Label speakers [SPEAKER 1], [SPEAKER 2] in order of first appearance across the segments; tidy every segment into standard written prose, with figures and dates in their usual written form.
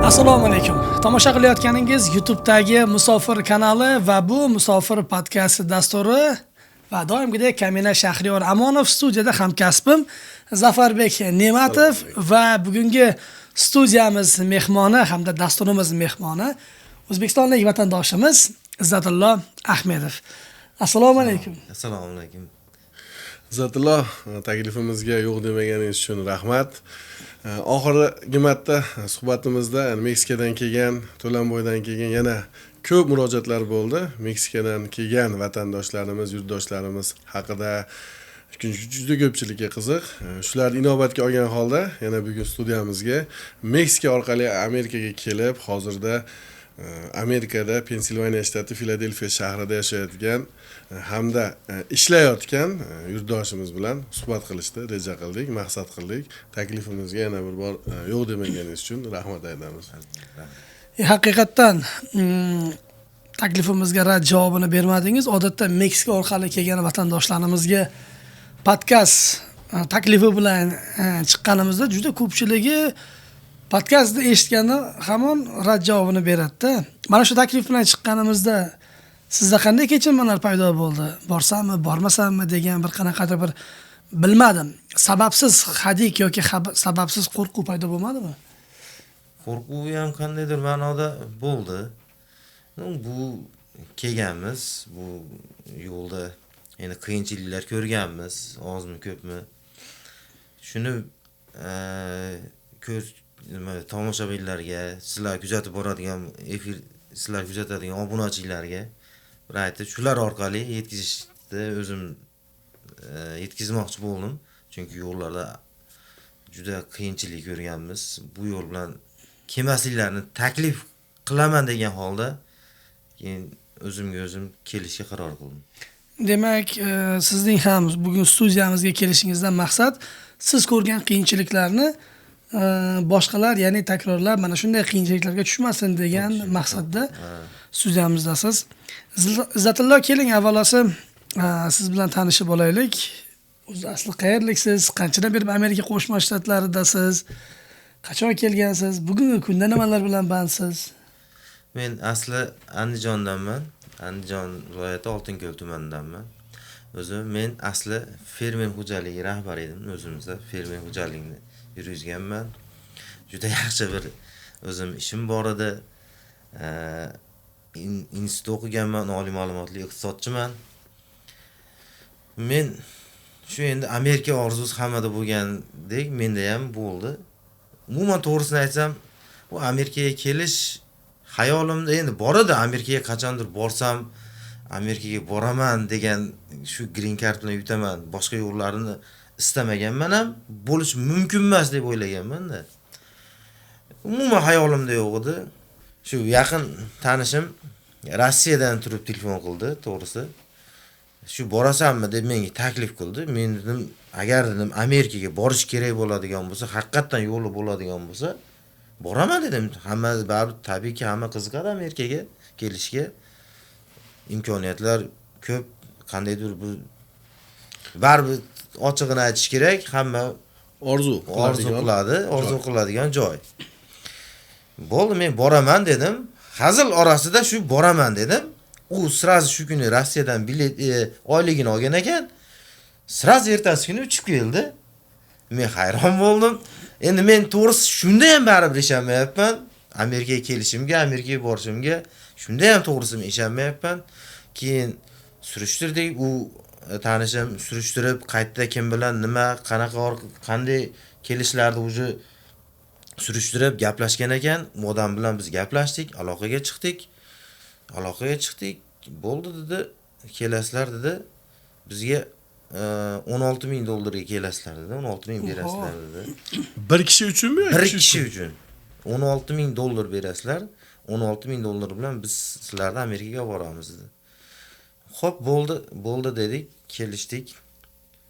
[SPEAKER 1] Assalomu alaykum. Tomosha qilayotganingiz YouTube'dagi Musofir kanali va bu Musofir podkasti dasturi va doimgidek Kamina Shahriyor Amonov studiyada hamkasbim Zafarbek Ne'matov va bugungi studiyamiz mehmoni hamda dasturimiz mehmoni O'zbekistonlik vatandoshimiz Izzatullo Ahmedov. Assalomu alaykum.
[SPEAKER 2] Assalomu alaykum.
[SPEAKER 3] Izzatullo, taklifimizga yo'q demaganingiz uchun rahmat. Oxirgi marta suhbatimizda Meksikadan kelgan, To'lanboydan kelgan yana ko'p murojaatlar bo'ldi. Meksikadan kelgan vatandoshlarimiz, yurtdoshlarimiz haqida juda ko'pchilikka qiziq. Shularni inobatga olgan holda yana bugun studiyamizga Meksika orqali Amerikaga kelib, hozirda Amerikada Pensilvaniya shtati Filadelfiya shahrida yashayotgan hamda ishlayotgan yurtdoshimiz bilan suhbat qilishni reja qildik, maqsad qildik. Taklifimizga yana bir bor yo'q demaganingiz uchun rahmat aytamiz.
[SPEAKER 1] Haqiqatdan taklifimizga rad javobini bermadingiz. Odatda Meksika orqali kelgan vatandoshlarimizga podkast taklifi bilan chiqqanimizda juda ko'pchiligi podkastni eshitganda hamon rad javobini beradi-da. Mana shu taklif bilan chiqqanimizda sizda qanday kechinmalar paydo bo'ldi? Borsammi, bormasammi degan bir qanaqadir bir bilmadim. Sababsiz hadik yoki sababsiz qo'rquv paydo bo'lmadimi?
[SPEAKER 2] Qo'rquv ham qandaydir ma'noda bo'ldi. Bu kelganmiz, bu yo'lda endi qiyinchiliklar ko'rganmiz, ozmi ko'pmi. Shuni tomoshabinlarga, sizlar kuzatib boradigan efir, sizlar kuzatadigan obunachilarga bir aytib, shular orqali yetkazishni o'zim yetkazmoqchi bo'ldim. Chunki yo'llarda juda qiyinchilik ko'rganmiz. Bu yo'l bilan kelmasliklarini taklif qilaman degan holda keyin o'zimga o'zim kelishga qaror qildim.
[SPEAKER 1] Demak, sizning ham bugun studiyamizga kelishingizdan maqsad siz ko'rgan qiyinchiliklarni boshqalar, ya'ni takrorlab mana shunday qiyinchiliklarga tushmasin degan maqsadda studiyamizdasiz. Izzatullo, keling avvalosi siz bilan tanishib olaylik. O'zi asli qayerliksiz? Qanchadan beri Amerika Qo'shma Shtatlaridasiz? Qachon kelgansiz? Bugungi kunda nimalar bilan bandsiz?
[SPEAKER 2] Men asli Andijondanman. Andijon viloyati Oltinko'l tumanidanman. O'zim men asli fermer xo'jaligi rahbari edim. O'zimizda fermer xo'jaligini yurgizganman. Juda yaxshi bir o'zim ishim bor edi. Institut o'qiganman, oliy ma'lumotli iqtisodchiman. Men shu endi Amerika orzusi hammada bo'lgandek menda ham bo'ldi. Umuman to'g'risini aytsam, bu Amerikaga kelish hayolimda endi bor edi. Amerikaga qachondir borsam, Amerikaga boraman degan shu green card bilan yutaman, boshqa yo'llarini istamaganman ham, bo'lish mumkin emas deb o'ylaganman-da. Umuman hayolimda yo'q edi. Shu yaqin tanishim Rossiyadan turib telefon qildi, to'g'risi. Shu borasanmi deb menga taklif qildi. Men dedim, agar dedim Amerikaga borish kerak bo'ladigan bo'lsa, haqiqatan yo'li bo'ladigan bo'lsa, boraman dedim. Hamma tabiiyki hamma qiziqadi Amerikaga kelishga. Imkoniyatlar ko'p, qandaydir bu baribir ochig'ini aytish kerak, hamma orzu qiladigan joy. Bo'ldi, men boraman dedim. Hazil orasida shu boraman dedim. U sirazi shu kuni Rossiyadan bilet oyligini olgan ekan. Sirazi ertasi kuni uchib keldi. Men hayron bo'ldim. Endi men to'g'risi shunda ham baribir ishonmayapman. Amerikaga kelishimga, Amerikaga borishimga shunda ham to'g'risi men ishonmayapman. Keyin surishtirdik, u tanishim surishtirib, qaytda kim bilan nima, qanday kelishlarni o'zi surishtirib gaplashgan ekan. U odam bilan biz gaplashdik, aloqaga chiqdik. Bo'ldi dedi, kelasizlar dedi. Bizga $16,000 kelasizlar dedi. 16,000 berasizlar dedi.
[SPEAKER 3] Bir kishi uchunmi?
[SPEAKER 2] Bir kishi uchun. $16,000 berasizlar. $16,000 bilan biz sizlarni Amerikaga boramiz dedi. Xo'p, bo'ldi dedik, kelishdik.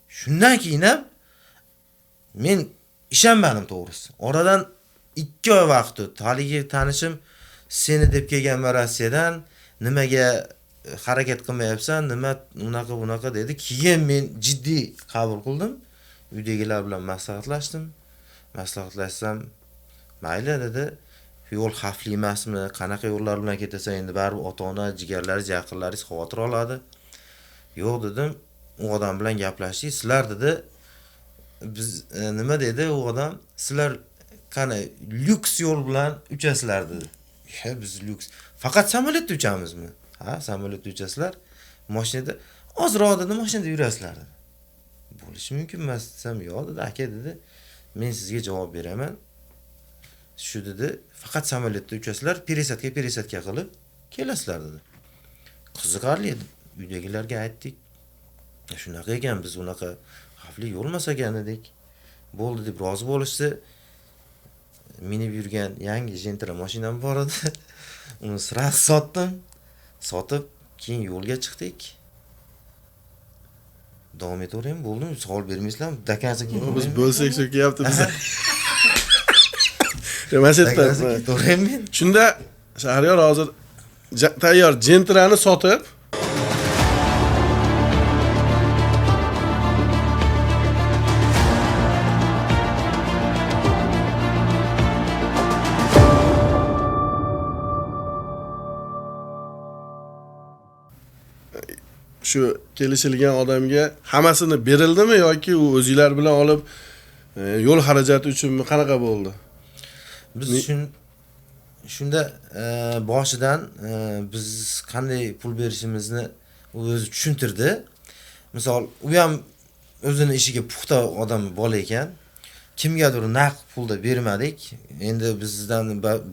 [SPEAKER 2] Shundan keyin ham men ishonmadim to'g'risi. Oradan 2 oy vaqt o'tdi. Haligi tanishim seni deb kelganman Rossiyadan, nimaga harakat qilmayapsan, nima unaqa dedi. Keyin men jiddiy qabul qildim. Uydagilar bilan maslahatlashdim. Maslahatlashsam, mayli dedi. yo'l xavfli emasmi, qanaqa yo'llar bilan ketasan, endi baribir ota-ona, jigarlaringiz, yaqinlaringiz xavotir oladi. Yo'q dedim, u odam bilan gaplashdik. Sizlar dedi, biz nima dedi u odam? Sizlar qani lyuks yo'l bilan uchasizlar dedi. Ya biz lyuks. Faqat samolyotda uchamizmi? Ha, samolyotda uchasizlar. Mashinada ozroq dedi, mashinada yurasizlar dedi. Bo'lishi mumkin emas desam, yo'q dedi, aka dedi. Men sizga javob beraman. Shu dedi, faqat samolyotda uchasizlar, peresadga qilib kelasizlar dedi. Qiziqarli edi. Uydagilarga aytdik. Shunaqa ekan, biz unaqa xavfli yo'lmas ekan edik. Bo'ldi deb rozi bo'lishdi. Minib yurgan yangi Gentra mashinam bor edi. Uni sirasi sotdim. Sotib, keyin yo'lga chiqdik. Davom etaveraymi? Bo'ldimi? Savol bermaysizlarmi? Dakansiz
[SPEAKER 3] Biz bo'lsak so'kyapti biz. Mashatdan.
[SPEAKER 2] Ketaveraymi men?
[SPEAKER 3] Shunda Shahriyor hozir tayyor Gentrani sotib shu kelishilgan odamga hammasini berildimi yoki u o'zinglar bilan olib yo'l xarajati uchunmi, qanaqa bo'ldi?
[SPEAKER 2] Biz shunda boshidan biz qanday pul berishimizni u o'zi tushuntirdi. Misol, u ham o'zini ishiga puxta odam bola ekan. Kimgadir naqd pulda bermadik. Endi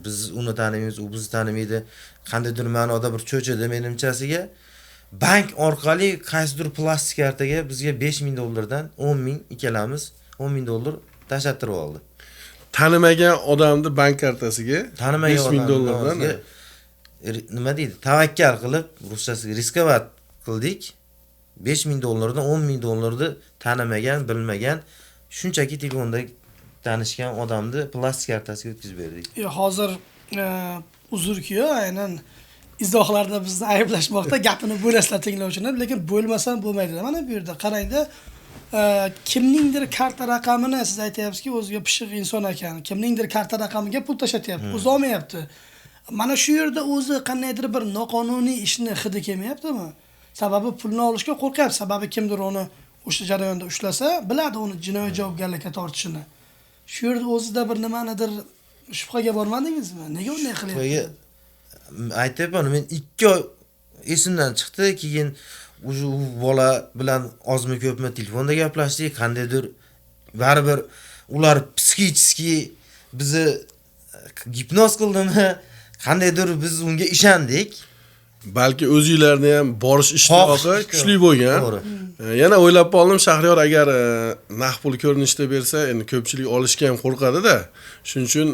[SPEAKER 2] biz uni tanimaymiz, u bizni tanimaydi. Qandaydir ma'noda bir cho'chidi menimchasiga. Bank orqali qaysidir plastik kartaga bizga 5000 dollardan 10000 ikkalamiz 10000 dollar tashattirib oldi.
[SPEAKER 3] Tanimagan odamni bank kartasiga 5000 dollardan
[SPEAKER 2] nima deydi? Tavakkal qilib, ruschasiga riskovat qildik. 5000 dollardan 10000 dollarni tanimagan, bilmagan, shunchaki telefonda tanishgan odamni plastik kartasiga o'tkazib berdik.
[SPEAKER 1] Hozir uzr-ku, aynan izohlarda bizni ayblashmoqda, gapini bo'lasizlar tinglovchilar, lekin bo'lmasam bo'lmaydi. Mana bu yerda qarangda, kimningdir karta raqamini siz aytayapsizki, o'ziga pishiq inson ekan. Kimningdir karta raqamiga pul tashatyapti, o'zi olmayapti. Mana shu yerda o'zi qandaydir bir noqonuniy ishni hidi kelmayaptimi? Sababi pulni olishga qo'rqyapti. Sababi kimdir uni o'sha jarayonda ushlasa, biladi uni jinoiy javobgarlikka tortishini. Shu yerda o'zida bir nimanidir shubhaga bormadingizmi? Nega unday qilyapti?
[SPEAKER 2] Aytayapman, men 2 oy esimdan chiqdi, keyin u bola bilan ozmi ko'pmi telefonda gaplashdik, qandaydir baribir ular psixически bizni gipnoz qildimi, qandaydir biz unga ishondik.
[SPEAKER 3] Balki o'zingizlarni ham borish ishtiyoqi kuchli bo'lgan. Yana o'ylab qoldim, Shahriyor agar naqd pul ko'rinishda bersa, endi ko'pchilik olishga ham qo'rqadi-da. Shuning uchun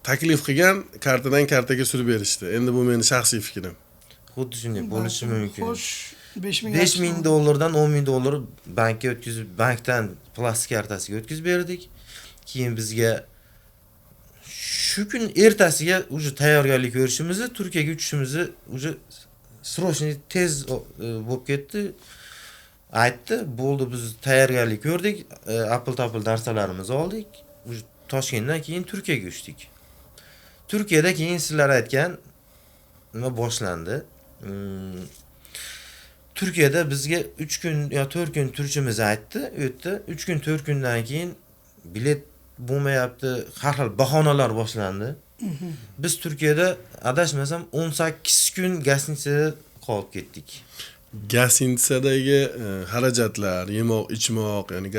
[SPEAKER 3] taklif qilgan kartadan kartaga surib berishdi. Endi bu meni shaxsiy fikrim.
[SPEAKER 2] Xuddi shunday bo'lishi mumkin.
[SPEAKER 1] Xo'sh,
[SPEAKER 2] 5000 dollardan 10000 dollar bankka o'tkazib, bankdan plastik kartasiga o'tkazib berdik. Keyin bizga shu kun ertasiga uje tayyorgarlik ko'rishimizni, Turkiyaga uchishimizni uje srochniy tez bo'lib ketdi. Aytdi, bo'ldi, biz tayyorgarlik ko'rdik, apil-tapil narsalarimizni oldik. Uje Toshkentdan keyin Turkiyaga uchdik. Turkiyada keyin sizlar aytgan nima boshlandi. Turkiyada bizga 3 kun yo 4 kun turishimizni aytdi, o'tdi. 3 kun 4 kundan keyin bilet bo'lmayapti, har xil bahonalar boshlandi. Biz Turkiyada adashmasam 18 kun gastnitsada qolib ketdik.
[SPEAKER 3] Gastnitsadagi xarajatlar, yemoq, ichmoq, ya'ni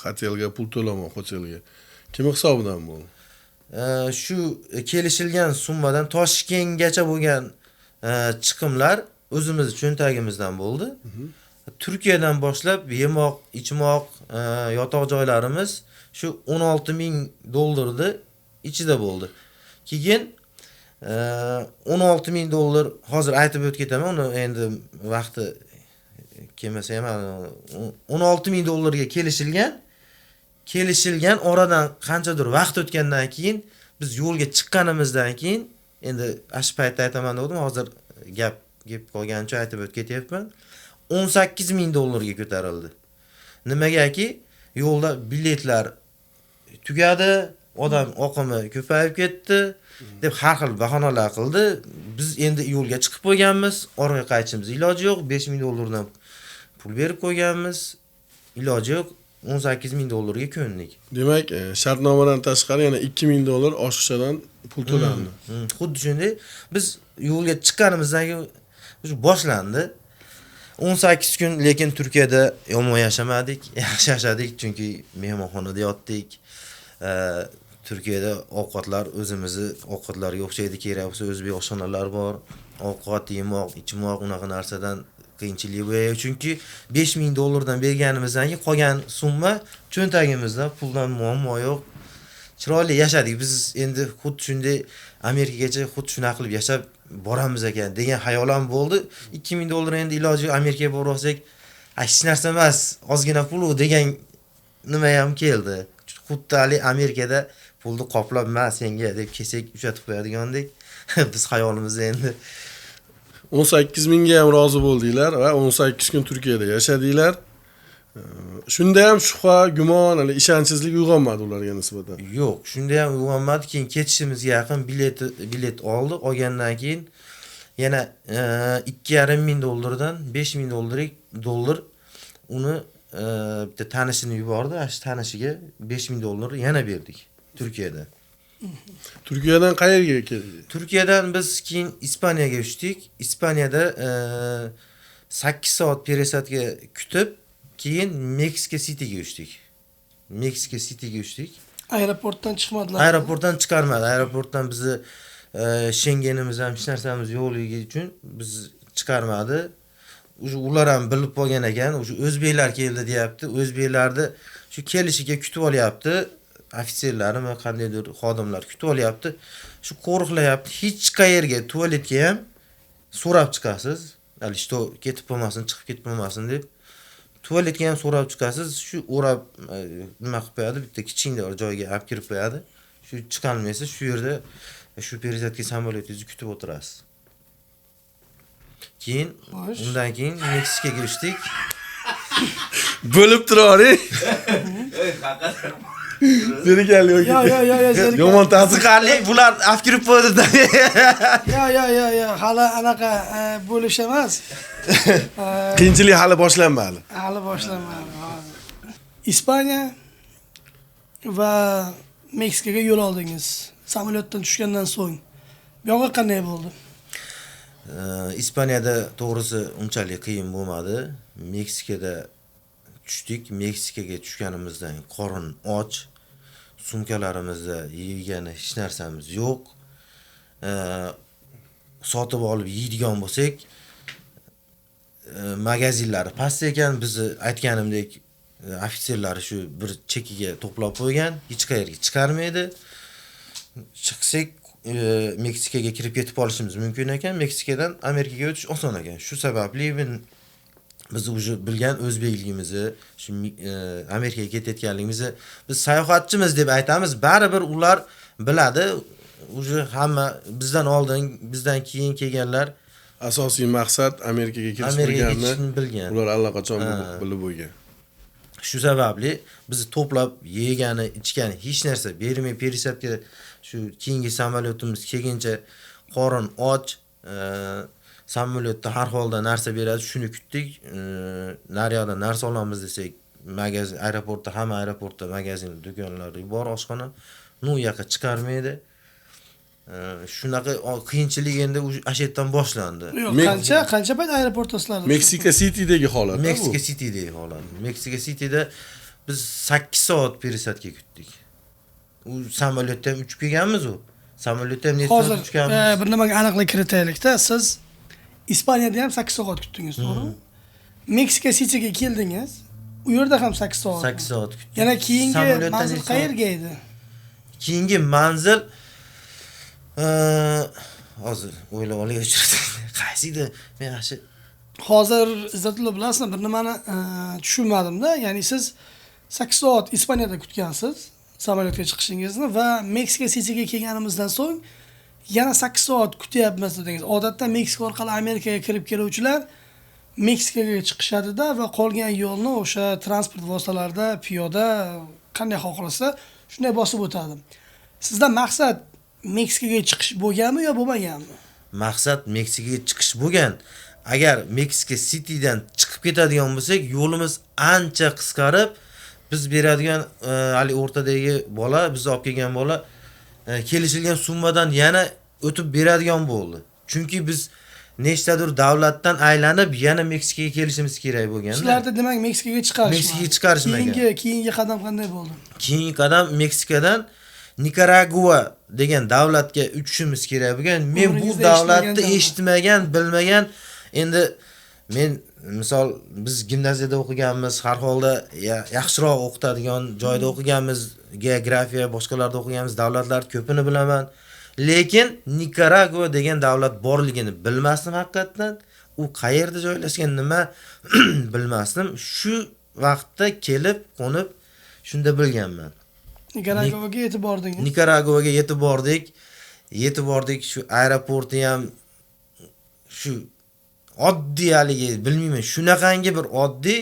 [SPEAKER 3] hotelga pul to'lamoq, hotelga kim hisobidan bo'ldi?
[SPEAKER 2] Shu kelishilgan summadan Toshkentgacha bo'lgan chiqimlar o'zimiz cho'ntagimizdan bo'ldi. Turkiyadan boshlab yemoq, ichmoq, yotoq joylarimiz shu 16000 dollarni ichida bo'ldi. Keyin 16000 dollar hozir aytib o'tib ketaman, uni endi vaqti kelmasa ham 16000 dollarga kelishilgan oradan qanchadir vaqt o'tgandan keyin biz yo'lga chiqqanimizdan keyin endi ash paytda aytaman dedim, hozir gap qolgancha aytib o'tib ketyapman. 18000 dollarga ko'tarildi. Nimagaki yo'lda biletlar tugadi, odam oqimi ko'payib ketdi deb har xil bahonalar qildi. Biz endi yo'lga chiqib qo'yganmiz. Orqaga qaytishimiz iloji yo'q. 5000 dollardan pul berib qo'yganmiz. Iloji yo'q. 18000 dollarga ko'ndik.
[SPEAKER 3] Demak, shartnomadan tashqari yana 2000 dollar oshiqchadan pul to'landi.
[SPEAKER 2] Xuddi shunday biz yo'lga chiqqanimizdan keyin o'sha boshlandi. 18 kun lekin Turkiyada yomon yashamadik, yaxshi yashadik chunki mehmonxonada yotdik. Turkiyada ovqatlar o'zimizni ovqatlariga o'xshaydi, kerak bo'lsa o'zbek oshxonalar bor. Ovqat, yemoq, ichmoq unaqa narsadan qiyinchilik bo'ladi chunki 5000 dollardan berganimizdan keyin qolgan summa cho'ntagimizda, puldan muammo yo'q. Chiroyli yashadik. Biz endi xuddi shunday Amerikagacha xuddi shunaqa qilib yashab boramiz ekan degan xayolam bo'ldi. 2000 dollar endi iloji yo'q Amerikaga borib olsak, hech narsa emas, ozgina pul degan nima ham keldi. Xuddi hali Amerikada pulni qoplab senga deb kesak ushatib qo'yadigandek. Biz xayolimizda endi
[SPEAKER 3] 18 mingga ham rozi bo'ldinglar va 18 kun Turkiyada yashadinglar. Shunda ham shubha, gumon, hali ishonchsizlik uyg'onmadi ularga nisbatan.
[SPEAKER 2] yo'q, shunda ham uyg'onmadi. Keyin ketishimizga yaqin bilet oldik. Olgandan keyin yana 2500 dollardan 5000 dollar uni bitta tanishini yubordi. Ash tanishiga 5000 dollar yana berdik Turkiyada.
[SPEAKER 3] Turkiyadan qayerga keldingiz?
[SPEAKER 2] Turkiyadan biz keyin Ispaniyaga uchdik. Ispaniyada 8 soat peresatga kutib, keyin Meksika Cityga uchdik. Meksika Cityga uchdik.
[SPEAKER 1] Aeroportdan chiqmadilar.
[SPEAKER 2] Aeroportdan chiqarmadi. Aeroportdan bizni Schengenimiz ham hech narsamiz yo'qligi uchun biz chiqarmadi. Ular ham bilib qolgan ekan, o'sha o'zbeklar keldi deyapti. O'zbeklarni shu kelishiga kutib olyapti. Ofitserlarimi, qandaydir xodimlar kutib olyapti. Shu qo'riqlayapti. Hech qayerga tualetga ham so'rab chiqasiz. Hali что ketib bo'lmasin, chiqib ketib bo'lmasin deb. Tualetga ham so'rab chiqasiz. Shu o'rab nima qilib qo'yadi, bitta kichkina joyga olib kirib qo'yadi. Shu chiqolmaysiz, shu yerda shu perizatga samolyotingizni kutib o'tirasiz. Keyin undan keyin Meksikaga uchdik.
[SPEAKER 3] Bo'lib turavering. Zerikarli yo'q.
[SPEAKER 1] Yo.
[SPEAKER 3] Yomon ta'sir.
[SPEAKER 2] Qiziqarli, bular olib kirib qo'ydi-da.
[SPEAKER 1] Yo. Hali anaqa bo'lish emas.
[SPEAKER 3] Qiyinchilik hali boshlanmadi.
[SPEAKER 1] Hali boshlanmadi. Ispaniya va Meksikaga yo'l oldingiz. Samolyotdan tushgandan so'ng. Bu yoqqa qanday bo'ldi?
[SPEAKER 2] Ispaniyada to'g'risi unchalik qiyin bo'lmadi. Meksikada tushdik. Meksikaga tushganimizdan qorin och, sumkalarimizda yeygan hech narsamiz yo'q. Sotib olib yeydigan bo'lsak, magazinlari past ekan. Bizni aytganimdek ofitserlar shu bir chekiga to'plab qo'ygan, hech qayerga chiqarmaydi. Chiqsak Meksikaga kirib ketib olishimiz mumkin ekan. Meksikadan Amerikaga o'tish oson ekan. Shu sababli biz уже bilgan o'zbekligimizni, shu Amerikaga ketayotganligimizni biz sayohatchimiz deb aytamiz. Baribir ular biladi. Уже hamma bizdan oldin, bizdan keyin kelganlar
[SPEAKER 3] Asosiy maqsad Amerikaga
[SPEAKER 2] ketishni bilgan.
[SPEAKER 3] Ular allaqachon bilib bo'lgan.
[SPEAKER 2] Shu sababli bizni to'plab yegani, ichgani hech narsa bermay perisatga shu keyingi samolyotimiz kelguncha qorin och, samolyotda har holda narsa beradi, shuni kutdik. Naryoqda narsa olamiz desak, magazin, hamma aeroportda magazin, do'konlar bor, oshxona. U yoqqa chiqarmaydi. Shunaqa qiyinchilik endi ashetdan boshlandi.
[SPEAKER 1] Yo'q, qancha payt aeroportdasizlar?
[SPEAKER 3] Meksika City'dagi holat.
[SPEAKER 2] Meksika City'dagi holat. Meksika City'da biz 8 soat perisatga kutdik. U samolyotda ham uchib kelganmiz u. Samolyotda ham necha soat uchganmiz.
[SPEAKER 1] Bir nimaga aniqlik kiritaylik-da. Siz Ispaniyada ham 8 soat kutdingiz, to'g'rimi? Meksika City'ga keldingiz. U yerda ham 8 soat.
[SPEAKER 2] 8 soat kutdik.
[SPEAKER 1] Yana keyingi manzil qayerga edi?
[SPEAKER 2] Keyingi manzil hozir o'ylab olayotgandim. Qaysi edi? Men yaxshi
[SPEAKER 1] Hozir Izzatullo bilasizmi, bir nimani tushunmadim-da. Ya'ni siz 8 soat Ispaniyada kutgansiz samolyotga chiqishingizni va Meksika City'ga kelganimizdan so'ng yana 8 soat kutyapmiz dedingiz. Odatda Meksika orqali Amerikaga kirib keluvchilar Meksikaga chiqishadi-da va qolgan yo'lni o'sha transport vositalarida piyoda qanday xohlasa shunday bosib o'tadi. Sizda maqsad Meksikaga chiqish bo'lganmi yo bo'lmaganmi?
[SPEAKER 2] Maqsad Meksikaga chiqish bo'lgan. Agar Meksika Citydan chiqib ketadigan bo'lsak, yo'limiz ancha qisqarib, biz beradigan hali o'rtadagi bola, biz olib kelgan bola kelishilgan summadan yana o'tib beradigan bo'ldi. Chunki biz nechtadir davlatdan aylanib yana Meksikaga kelishimiz kerak bo'lgan.
[SPEAKER 1] Sizlarda demak Meksikaga chiqarish.
[SPEAKER 2] Meksikaga chiqarishmagan.
[SPEAKER 1] Keyingi qadam qanday bo'ldi?
[SPEAKER 2] Keyingi qadam Meksikadan Nikaragua degan davlatga uchishimiz kerak bo'lgan. Men bu davlatni eshitmagan, bilmagan. Endi men misol biz gimnaziyada o'qiganmiz, har holda yaxshiroq o'qitadigan joyda o'qiganmiz, geografiya, boshqalarda o'qiganmiz, davlatlar ko'pini bilaman. Lekin Nikaragua degan davlat borligini bilmasdim haqiqatan. U qayerda joylashgan, nima bilmasdim. Shu vaqtda kelib, qo'nib shunda bilganman.
[SPEAKER 1] Nikaraguaga yetib bordingiz.
[SPEAKER 2] Nikaraguaga yetib bordik. Yetib bordik, shu aeroporti ham shu oddiy haligi bilmayman, shunaqangi bir oddiy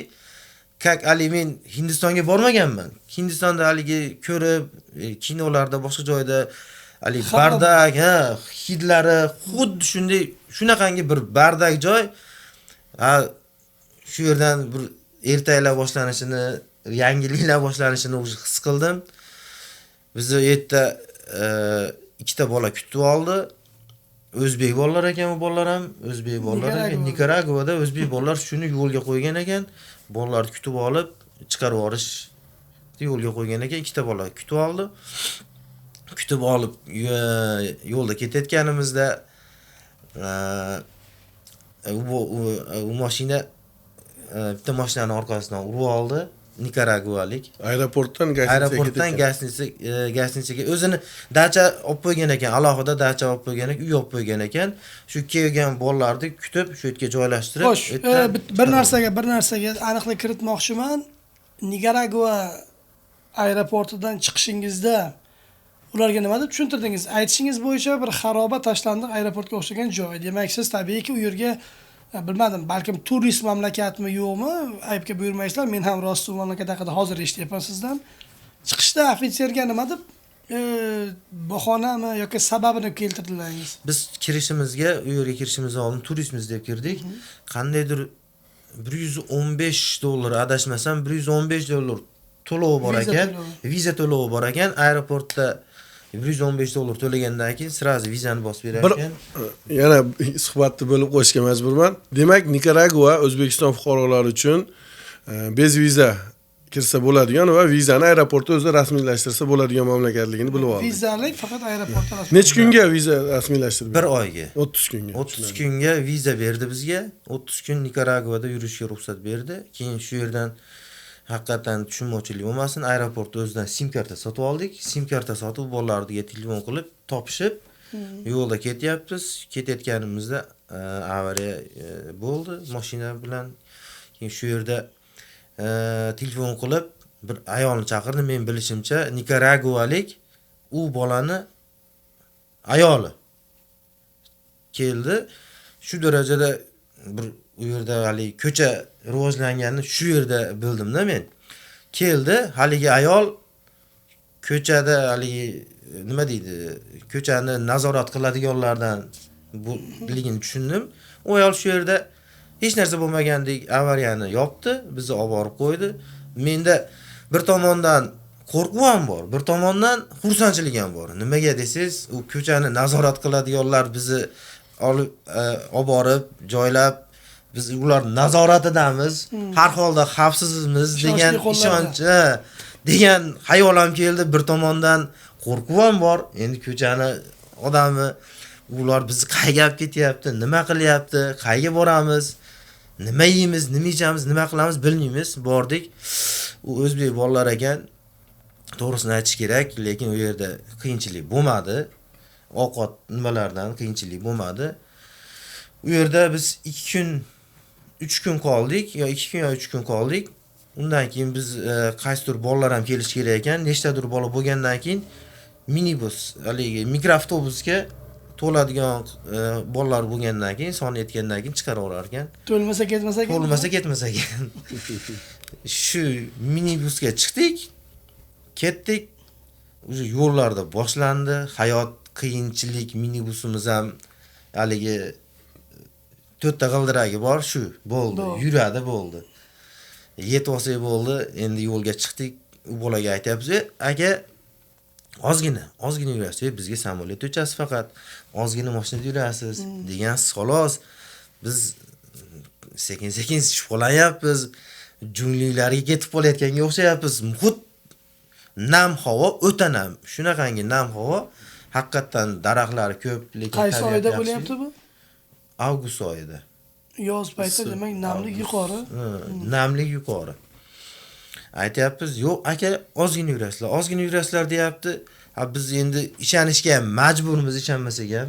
[SPEAKER 2] kak ali men Hindistonga bormaganman. Hindistonda haligi ko'rib, kinolarda, boshqa joyda ali bardak, hidlari xuddi shunday, shunaqangi bir bardak joy. Shu yerdan bir ertaklar boshlanishini, yangiliklar boshlanishini his qildim. Bizni u yerda ikkita bola kutib oldi. O'zbek bolalar ekan, bu bolalar ham o'zbek bolalar ekan. Nikaraguada o'zbek bolalar shuni yo'lga qo'ygan ekan. Bolalarni kutib olib, chiqarib yuborish yo'lga qo'ygan ekan. Ikkita bola kutib oldi. Kutib olib yo'lda ketayotganimizda u mashina bitta mashinaning orqasidan urib oldi. Nikaragualik.
[SPEAKER 3] Aeroportdan
[SPEAKER 2] gastinisaga o'zini dacha olib qo'ygan ekan, alohida dacha olib qo'ygan ekan, uy olib qo'ygan ekan. Shu kelgan bolalarni kutib, shu yerga joylashtirib,
[SPEAKER 1] xo'sh, bir narsaga aniqlik kiritmoqchiman. Nikaragua aeroportidan chiqishingizda ularga nima deb tushuntirdingiz? Aytishingiz bo'yicha bir xaroba tashlandiq aeroportga o'xshagan joy. Demak, siz tabiiyki u yerga bilmadim, balkim turist mamlakatmi yo'qmi, aybga buyurmaysizlar. Men ham rost bu mamlakat haqida hozir eshityapman sizdan. Chiqishda ofitserga nima deb bahonami yoki sababini keltirdilaringiz?
[SPEAKER 2] Biz kirishimizga, u yerga kirishimizdan oldin turistmiz deb kirdik. Qandaydir $115 adashmasam $115 to'lovi bor ekan, viza to'lovi bor ekan. Aeroportda $115 to'lagandan keyin sirazi vizani bosib berar ekan.
[SPEAKER 3] Yana suhbatni bo'lib qo'shishga majburman. Demak, Nikaragua O'zbekiston fuqarolari uchun bez viza kirsa bo'ladigan va vizani aeroportda o'zida rasmiylashtirsa bo'ladigan mamlakatligini bilib oldik.
[SPEAKER 1] Vizalik faqat aeroportda rasmiy.
[SPEAKER 3] Necha kunga viza rasmiylashtirdi?
[SPEAKER 2] 1 oyga.
[SPEAKER 3] 30 kunga.
[SPEAKER 2] 30 kunga viza berdi bizga. 30 kun Nikaraguada yurishga ruxsat berdi. Keyin shu yerdan haqiqatan tushunmovchilik bo'lmasin, aeroportda o'zidan SIM karta sotib oldik. SIM karta sotib bolalarga telefon qilib topishib yo'lda ketyapmiz. Ketayotganimizda avariya bo'ldi mashina bilan. Keyin shu yerda telefon qilib bir ayolni chaqirdim. Men bilishimcha Nikaragualik u bolani ayoli keldi. Shu darajada bir u yerda hali ko'cha rivojlanganini shu yerda bildimda men. Keldi, haligi ayol ko'chada haligi nima deydi, ko'chani nazorat qiladiganlardan buligini tushundim. U ayol shu yerda hech narsa bo'lmagandek avariyani yopdi, bizni olib borib qo'ydi. Menda bir tomondan qo'rquv ham bor, bir tomondan xursandchilik ham bor. Nimaga desangiz, u ko'chani nazorat qiladiganlar bizni olib borib, joylab, biz ular nazoratidamiz, har holda xavfsizmiz degan ishonch, degan xayol ham keldi. Bir tomondan qo'rquv ham bor. Endi ko'chani odami ular bizni qayga olib ketyapti, nima qilyapti, qayga boramiz, nima yeymiz, nima ichamiz, nima qilamiz bilmaymiz. Bordik. U o'zbek bolalar ekan. To'g'risini aytish kerak, lekin u yerda qiyinchilik bo'lmadi. Ovqat nimalardan qiyinchilik bo'lmadi. U yerda biz 2 kun 3 kun qoldik, yo 2 kun yo 3 kun qoldik. Undan keyin biz qaysidir bolalar ham kelish kerak ekan. Nechtadir bola bo'lgandan keyin minibus, haligi mikroavtobusga to'ladigan bolalar bo'lgandan keyin, soni yetgandan keyin chiqarib olar ekan.
[SPEAKER 1] To'lmasa ketmasa ekan.
[SPEAKER 2] To'lmasa ketmasa ekan. Shu minibusga chiqdik, ketdik. o'sha yo'llarda boshlandi. Hayot qiyinchilik, minibusimiz ham haligi to'rtta g'ildiragi bor, shu bo'ldi. Yuradi bo'ldi. Yetib olsak bo'ldi. Endi yo'lga chiqdik. U bolaga aytayapmiz, aka ozgina yurasiz, bizga samolyot o'chasiz faqat. Ozgina mashinada yurasiz degansiz xolos. Biz sekin-sekin tushib qolanyapmiz. Jungliklarga ketib qolayotganga o'xshayapmiz. Muhit nam havo o'ta nam. Shunaqangi nam havo. Haqiqatan daraxtlar ko'p, lekin
[SPEAKER 1] qaysi oyda bo'lyapti bu?
[SPEAKER 2] Avgust oyida.
[SPEAKER 1] Yoz payti, demak namlik yuqori.
[SPEAKER 2] Namlik yuqori. Aytayapmiz, yo'q aka, ozgina yurasizlar deyapti. Biz endi ishonishga ham majburmiz, ishonmasak ham.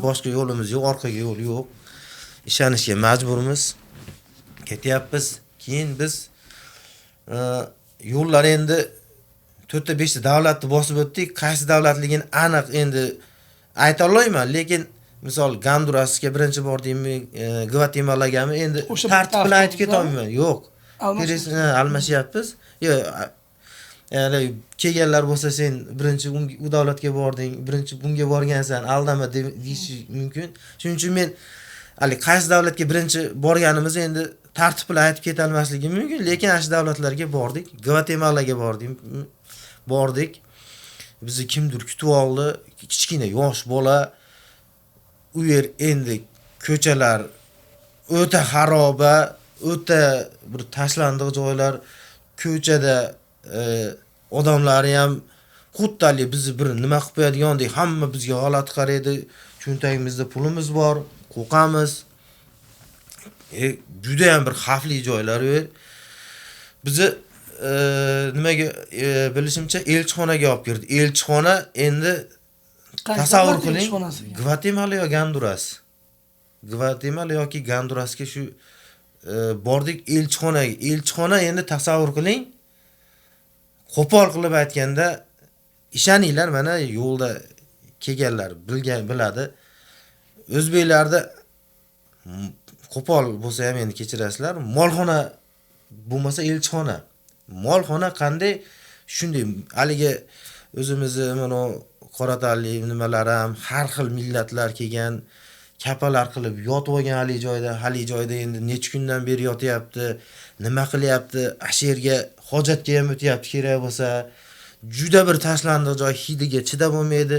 [SPEAKER 2] Boshqa yo'limiz yo'q, orqaga yo'l yo'q. Ishonishga majburmiz. Ketyapmiz. Keyin biz yo'llar endi 4-5 ta davlatni bosib o'tdik. Qaysi davlatligini aniq endi ayta olmayman, lekin misol Gondurasga birinchi bordingmi, Gvatemalagami endi tartib bilan aytib keta olmayman. Yo'q. Almashyapmiz. Yo'q. Ya'ni kelganlar bo'lsa sen birinchi u davlatga bording, birinchi bunga borgansan, aldama deyish mumkin. Shuning uchun men hali qaysi davlatga birinchi borganimizni endi tartib bilan aytib keta olmasligim mumkin, lekin ash davlatlarga bordik. Gvatemalaga bordik. Bizni kimdir kutib oldi, kichkina yosh bola. U yer endi ko'chalar o'ta xaroba, o'ta bir tashlandiq joylar, ko'chada odamlari ham xuddali bizni bir nima qilib qo'yadigandek, hamma bizga g'alati qaraydi. Cho'ntagimizda pulimiz bor, qo'rqamiz. Juda ham bir xavfli joylar u yer. Bizni nimaga bilishimcha elchixonaga olib kirdi. Elchixona endi tasavvur qiling, Gvatemala yo Gonduras. Gvatemala yoki Gondurasga shu bordik elchixonaga. Elchixona endi tasavvur qiling. Qo'pol qilib aytganda, ishoninglar, mana yo'lda kelganlar biladi. O'zbeklarda qo'pol bo'lsa ham endi kechirasizlar. Molxona bo'lmasa elchixona. Molxona qanday? Shunday haligi o'zimizni mana qora tanli nimalar ham har xil millatlar kelgan, kapalar qilib yotib olgan hali joyda endi necha kundan beri yotyapti, nima qilyapti, asherga hojatga ham o'tyapti kerak bo'lsa, juda bir tashlandiq joy, hidiga chidab olmaydi.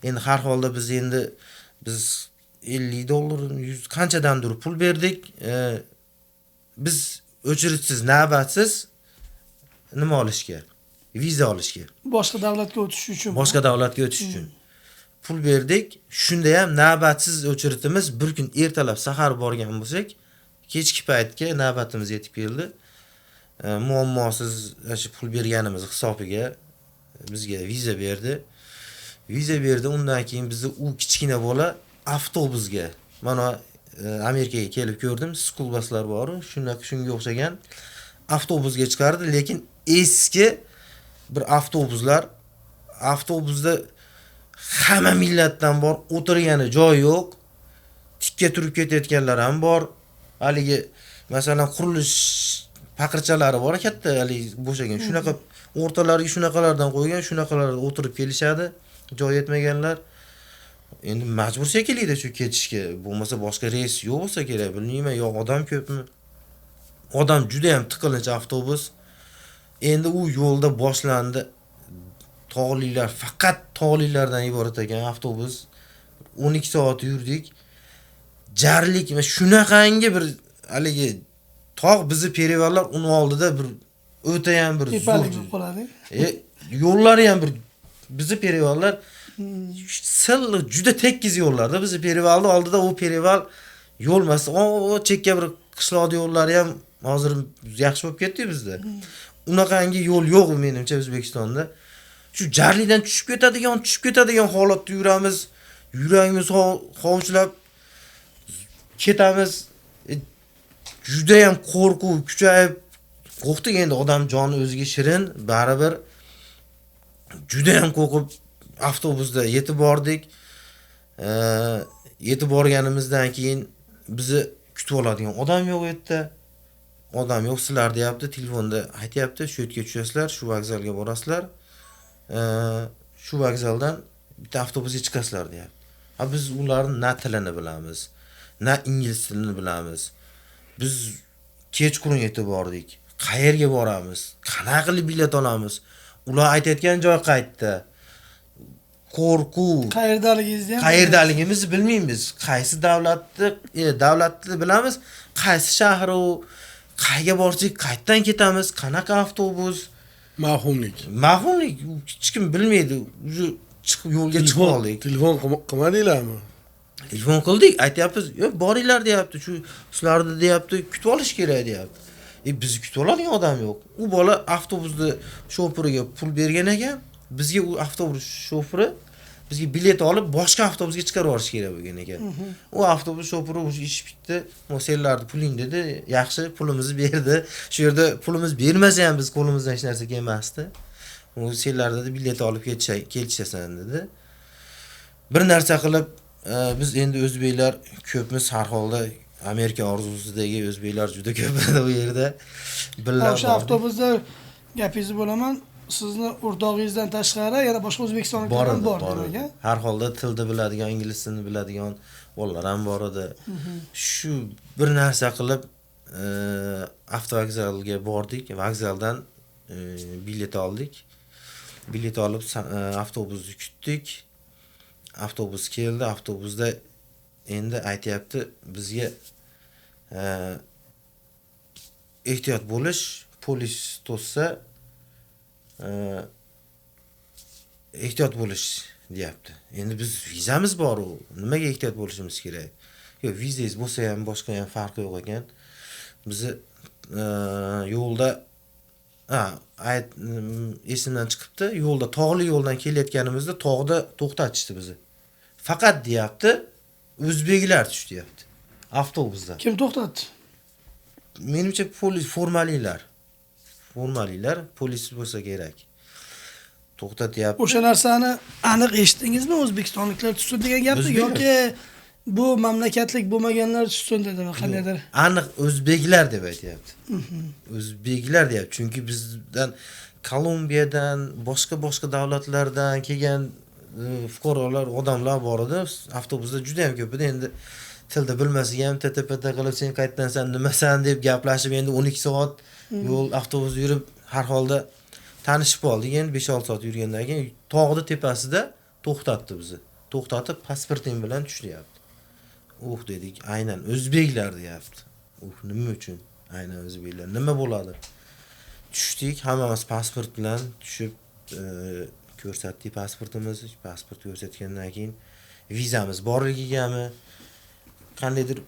[SPEAKER 2] Endi har holda biz $50, 100 qanchadandir pul berdik. Biz o'chiritsiz, navbatsiz nima olishga, viza olishga,
[SPEAKER 1] boshqa davlatga o'tish uchun. Pul berdik. Shunda ham navbatsiz o'chiritimiz bir kun ertalab sahar borgan bo'lsak, kechki paytga navbatimiz yetib keldi. Muammosiz shu pul berganimiz hisobiga bizga viza berdi. Undan keyin bizni u kichkina bola avtobusga, mana Amerikaga kelib ko'rdim, school buslar bor, shunga o'xshagan avtobusga chiqardi, lekin eski bir avtobusda hamma millatdan bor, o'tirgani joy yo'q. Tikka turib ketayotganlar ham bor. Haligi masalan qurilish paqirchalari bor, katta haligi bo'shagan. Shunaqa o'rtalariga shunaqalardan qo'ygan, shunaqalarda o'tirib kelishadi, joy yetmaganlar. Endi majbur shekilli shu ketishga, bo'lmasa boshqa reys yo'q bo'lsa kerak, bilmayman, yo'q odam ko'pmi? Odam juda ham tiqilinch avtobus. Endi u yo'lda boshlandi. Tog'lilar, faqat tog'lilardan iborat ekan avtobus. 12 soat yurdik. Jarlik va shunaqangi bir haligi tog' bizni perivallar uni oldida bir o'ta ham bir tepalik bo'lib qoladi.
[SPEAKER 2] Yo'llari ham bir bizni perivallar silliq, juda tekis yo'llarda. Bizni perivalni oldida u perival yo'lmas. O chekka bir qishloq yo'llari ham hozir yaxshi bo'lib ketdi bizda. Unaqangi yo'l yo'q menimcha O'zbekistonda. Shu jarlikdan tushib ketadigan holatda yuramiz. Yuragimiz hovuchlab ketamiz. Juda ham qo'rquv kuchayib qo'rqdik, endi odam joni o'ziga shirin, baribir juda ham qo'rqib avtobusda yetib bordik. Yetib borganimizdan keyin bizni kutib oladigan odam yo'q edi. Odam yo'q sizlar deyapti, telefonda aytayapti, shu yerga tushasizlar, shu vokzalga borasizlar. shu vokzaldan bitta avtobusga chiqasizlar deyapti. Ha biz ularning na tilini bilamiz, na ingliz tilini bilamiz. Biz kechqurun yetib bordik. Qayerga boramiz? Qanaqa qilib bilet olamiz? Ular aytayotgan joy qayerda? Qo'rquv.
[SPEAKER 1] Qayerdaligingizni ham
[SPEAKER 2] Qayerdaligimizni bilmaymiz. Qaysi davlatni bilamiz, qaysi shahar u, qayerga borsak qayerdan ketamiz, qanaqa avtobus,
[SPEAKER 3] Mavhumlik.
[SPEAKER 2] mavhumlik hech kim bilmaydi. Уже chiqib yo'lga chiqib oldik.
[SPEAKER 3] Telefon qilmadinglarmi?
[SPEAKER 2] Telefon qildik, aytyapmiz, "Yo'q, boringlar" deyapti. Shu sizlarni deyapti, kutib olish kerak deyapti. Bizni kutib oladigan odam yo'q. U bola avtobusni shofiriga pul bergan ekan, bizga u avtobus shofiri bizga bilet olib boshqa avtobusga chiqarib yuborish kerak bo'lgan ekan. U avtobus shofiri o'sha ish bitdi. "Senlarni puling" dedi. Yaxshi, pulimizni berdi. Shu yerda pulimiz bermasa ham biz qo'limizdan hech narsa kelmasdi. U "Senlar" dedi, "bilet olib kelishasan" dedi. Bir narsa qilib biz endi o'zbeklar ko'pmiz har holda Amerika orzusidagi o'zbeklar juda ko'p edi u yerda. Billa
[SPEAKER 1] o'sha avtobusda gapingizni bo'laman. Sizni o'rtog'ingizdan tashqari yana boshqa o'zbekistonliklar ham bor demak, a?
[SPEAKER 2] Har holda tilni biladigan, ingliz tilini biladigan bolalar ham bor edi. Shu bir narsa qilib avtovokzalga bordik. Vokzaldan bilet oldik. Bilet olib avtobusni kutdik. Avtobus keldi. Avtobusda endi aytayapti bizga ehtiyot bo'lish, polis to'ssa ehtiyot bo'lish deyapti. Endi biz vizamiz bor u. Nimaga ehtiyot bo'lishimiz kerak? Yo'q, vizangiz bo'lsa ham boshqa ham farqi yo'q ekan. Bizni yo'lda esimdan chiqibdi. Yo'lda, tog'li yo'ldan kelayotganimizda tog'da to'xtatishdi bizni. Faqat deyapti, o'zbeklar tush deyapti. Avtobusda.
[SPEAKER 1] Kim to'xtatdi?
[SPEAKER 2] Menimcha polis formaliylar. Formaliylar polis bo'lsa kerak. To'xtatyapti.
[SPEAKER 1] O'sha narsani aniq eshitdingizmi? O'zbekistonliklar tutsin degan gapni yoki bu mamlakatlik bo'lmaganlar tutsin dedimi? Qandaydir?
[SPEAKER 2] Aniq o'zbeklar deb aytyapti. O'zbeklar deyapti. Chunki bizdan Kolumbiyadan, boshqa davlatlardan kelgan fuqarolar, odamlar bor edi. Avtobusda juda ham ko'p edi. Endi tilda bilmasa ham TTPT qilib sen qayerdansan, nimasan deb gaplashib endi 12 soat yo'l avtobusda yurib har holda tanishib qoldik. Endi 5-6 soat yurgandan keyin tog'ni tepasida to'xtatdi bizni. To'xtatib pasporting bilan tush deyapti. Dedik, aynan o'zbeklar deyapti. Nima uchun? Aynan o'zbeklar. Nima bo'ladi? Tushdik, hammamiz pasport bilan tushib ko'rsatdik pasportimizni. Pasport ko'rsatgandan keyin vizamiz borligigami, qandaydir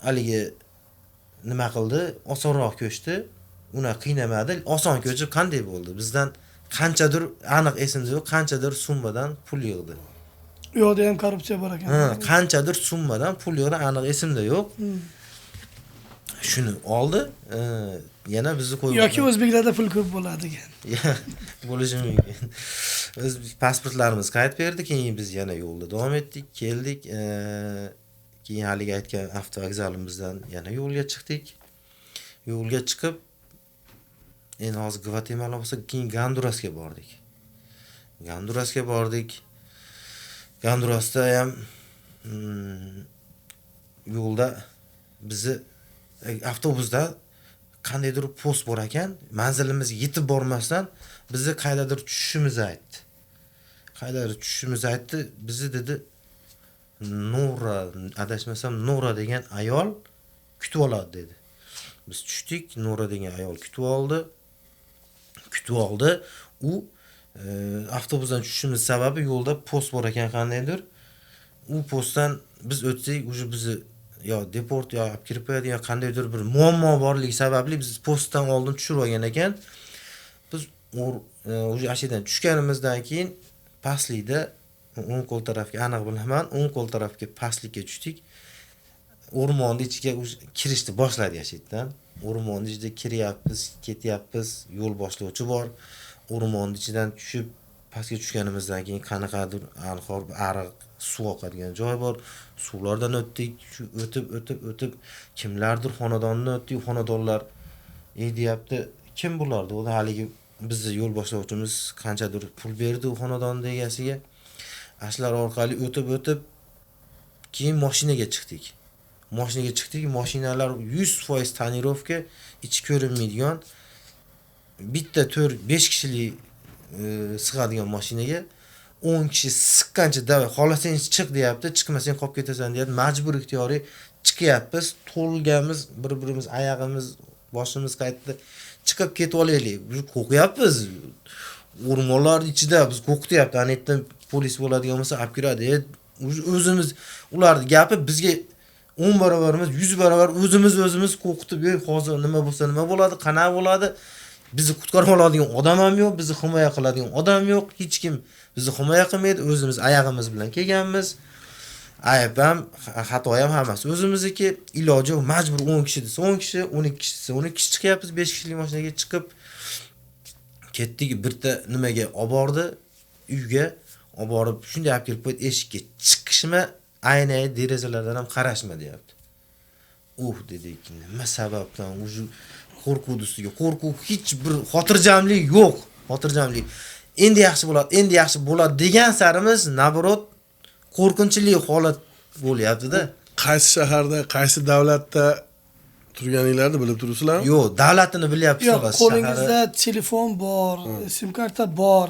[SPEAKER 2] haligi nima qildi? Osonroq ko'chdi. Uni qiynamadi. Oson ko'chib qanday bo'ldi? Bizdan qanchadir aniq esimda yo'q, qanchadir summadan pul yig'di.
[SPEAKER 1] U yoqda ham korrupsiya bor ekan.
[SPEAKER 2] Qanchadir summadan pul yig'di, aniq esimda yo'q. Shuni oldi, yana bizni qo'yib
[SPEAKER 1] yoki o'zbeklarda pul ko'p bo'ladi ekan.
[SPEAKER 2] Bo'lishi mumkin. Biz pasportlarimizni qaytib berdi, keyin biz yana yo'lda davom etdik, keldik. Keyin haligi aytgan avtovokzalimizdan yana yo'lga chiqdik. Yo'lga chiqib endi hozir Gvatemala bo'lsa, keyin Gondurasga bordik. Gondurasda ham yo'lda bizni avtobusda qandaydir post bor ekan, manzilimizga yetib bormasdan bizni qaydadir tushishimizni aytdi. Bizni dedi Nora, adashmasam Nora degan ayol kutib oladi dedi. Biz tushdik, Nora degan ayol kutib oldi. U avtobusdan tushishimiz sababi yo'lda post bor ekan qandaydir. U postdan biz o'tsak, уже bizni yo deport yo olib kirib qo'yadi, yo qandaydir bir muammo borligi sababli biz postdan oldin tushirib olgan ekan. Biz уже ashidan tushganimizdan keyin pastlikda o'ng qo'l tarafga aniq bilaman, o'ng qo'l tarafga pastlikka tushdik. O'rmonning ichiga kirishni boshladi yashitdan. O'rmonning ichida kiryapmiz, ketyapmiz, yo'l boshlovchi bor. O'rmonning ichidan tushib pastga tushganimizdan keyin qanaqadir anhor, ariq, suv oqadigan joy bor. Suvlardan o'tdik, shu o'tib kimlardir xonadonini o'tdik. Xonadonlar deyapti, kim bulardi? U haligi bizni yo'l boshlovchimiz qanchadir pul berdi u xonadonni egasiga. Ashlar orqali o'tib keyin mashinaga chiqdik. Mashinalar 100% tonirovka, ichi ko'rinmaydigan bitta 4-5 kishilik sig'adigan mashinaga 10 kishi siqqancha davay xohlasang chiq deyapti, chiqmasang qolib ketasan deyapti. Majbur ixtiyoriy chiqyapmiz, to'lganmiz, bir-birimiz oyog'imiz, boshimiz qaytdi. Chiqib ketib olaylik. Biz qo'rqyapmiz. O'rmonlar ichida biz qo'rqityapti. Ana yerdan polis bo'ladigan bo'lsa olib kiradi. O'zimiz ularning gapi bizga 10 barobar emas, 100 barobar o'zimiz qo'rqitib, hozir nima bo'lsa nima bo'ladi, qanaqa bo'ladi? Bizni qutqarib oladigan odam ham yo'q, bizni himoya qiladigan odam yo'q, hech kim bizni himoya qilmaydi. O'zimiz oyog'imiz bilan kelganmiz. Ayb ham, xato ham hammasi o'zimizniki. Iloji yo'q, majbur 10 kishi desa 10 kishi, 12 kishi desa 12 kishi chiqyapmiz. 5 kishilik mashinaga chiqib ketdik. Bitta nimaga olib bordi, uyga olib borib shunday olib kelib qo'ydi, eshikka chiqishma, aynay derazalardan ham qarashma deyapti. Dedik, nima sababdan o'sha qo'rquv ustiga qo'rquv, hech bir xotirjamlik yo'q. Xotirjamlik. Endi yaxshi bo'ladi degan sarimiz naborot qo'rqinchli holat bo'lyapti-da.
[SPEAKER 3] Qaysi shaharda, qaysi davlatda turganinglarni bilib turibsizlarmi?
[SPEAKER 2] Yo'q, davlatini bilyapsiz
[SPEAKER 1] Yo'q,
[SPEAKER 2] xolos.
[SPEAKER 1] qo'lingizda telefon bor, sim karta bor.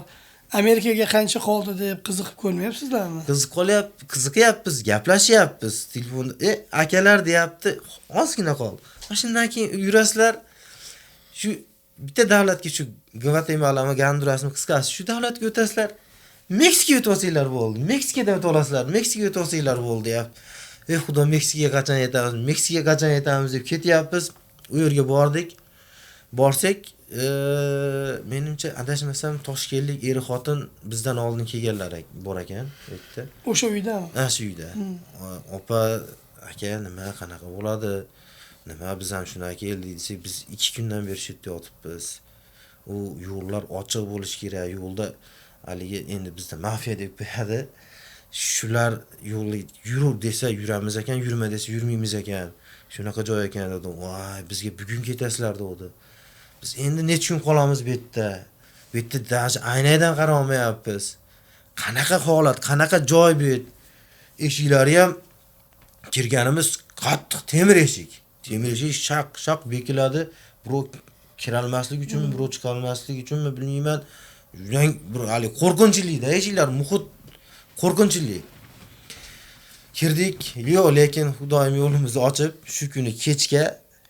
[SPEAKER 1] Amerikaga qancha qoldi deb qiziqib ko'rmayapsizlarmi?
[SPEAKER 2] Qiziqyapmiz, gaplashyapmiz. Telefonda, akalar deyapti, ozgina qoldi. Shundan keyin yurasizlar. Shu bitta davlatga, shu Gvatemalami, Gondurasmi qisqasi, shu davlatga o'tasizlar. Meksikaga o'tosinglar bo'ldi. Meksikada o'tolasizlar. Meksikaga o'tosinglar bo'ldi, deyapti. Xudo, Meksikaga qachon yetamiz deb ketyapmiz. U yerga bordik. Borsak, menimcha adashmasam Toshkentlik xotin bizdan oldin kelganlar bor ekan, bu yerda.
[SPEAKER 1] O'sha uydami?
[SPEAKER 2] Shu uyda. Opa, aka, nima qanaqa bo'ladi? Nima biz ham shunday keldik desak, biz 2 kundan beri shu yerda yotibmiz. U yo'llar ochiq bo'lish kerak. Yo'lda haligi endi bizda mafiya deb qo'yadi. Shular yo'lga yur desa yuramiz ekan, yurma desa yurmaymiz ekan. Shunaqa joy ekan dedi. Voy, bizga bugun ketasizlar dedi. Biz endi necha kun qolamiz bu yerda? Bu yerda даже aynaydan qara olmayapmiz. Qanaqa holat, qanaqa joy bu yer? Eshiklari ham kirganimiz qattiq temir eshik. Temir eshik shaq bekiladi. Birov kirolmaslik uchunmi, birov chiqolmaslik uchunmi bilmayman. Juda bir hali qo'rqinchli-da, eshiklar muhit qo'rqinchli. Kirdik, lekin Xudoyim yo'limizni ochib, shu kuni kechga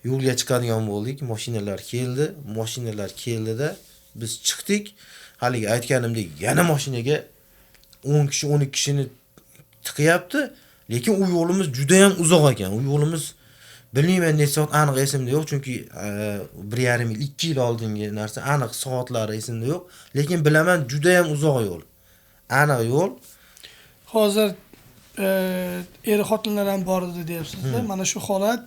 [SPEAKER 2] yo'lga chiqadigan bo'ldik. Mashinalar keldida biz chiqdik. Haligi aytganimdek, yana mashinaga 10 kishi, 12 kishini tiqyapti, lekin u yo'limiz juda ham uzoq ekan. U yo'limiz bilmayman necha soat aniq esimda yo'q, chunki 1,5 yil, 2 yil oldingi narsa, aniq soatlari esimda yo'q, lekin bilaman juda ham uzoq yo'l. Aniq yo'l.
[SPEAKER 1] Hozir xotinlar ham bor edi deyapsiz-da. Mana shu holat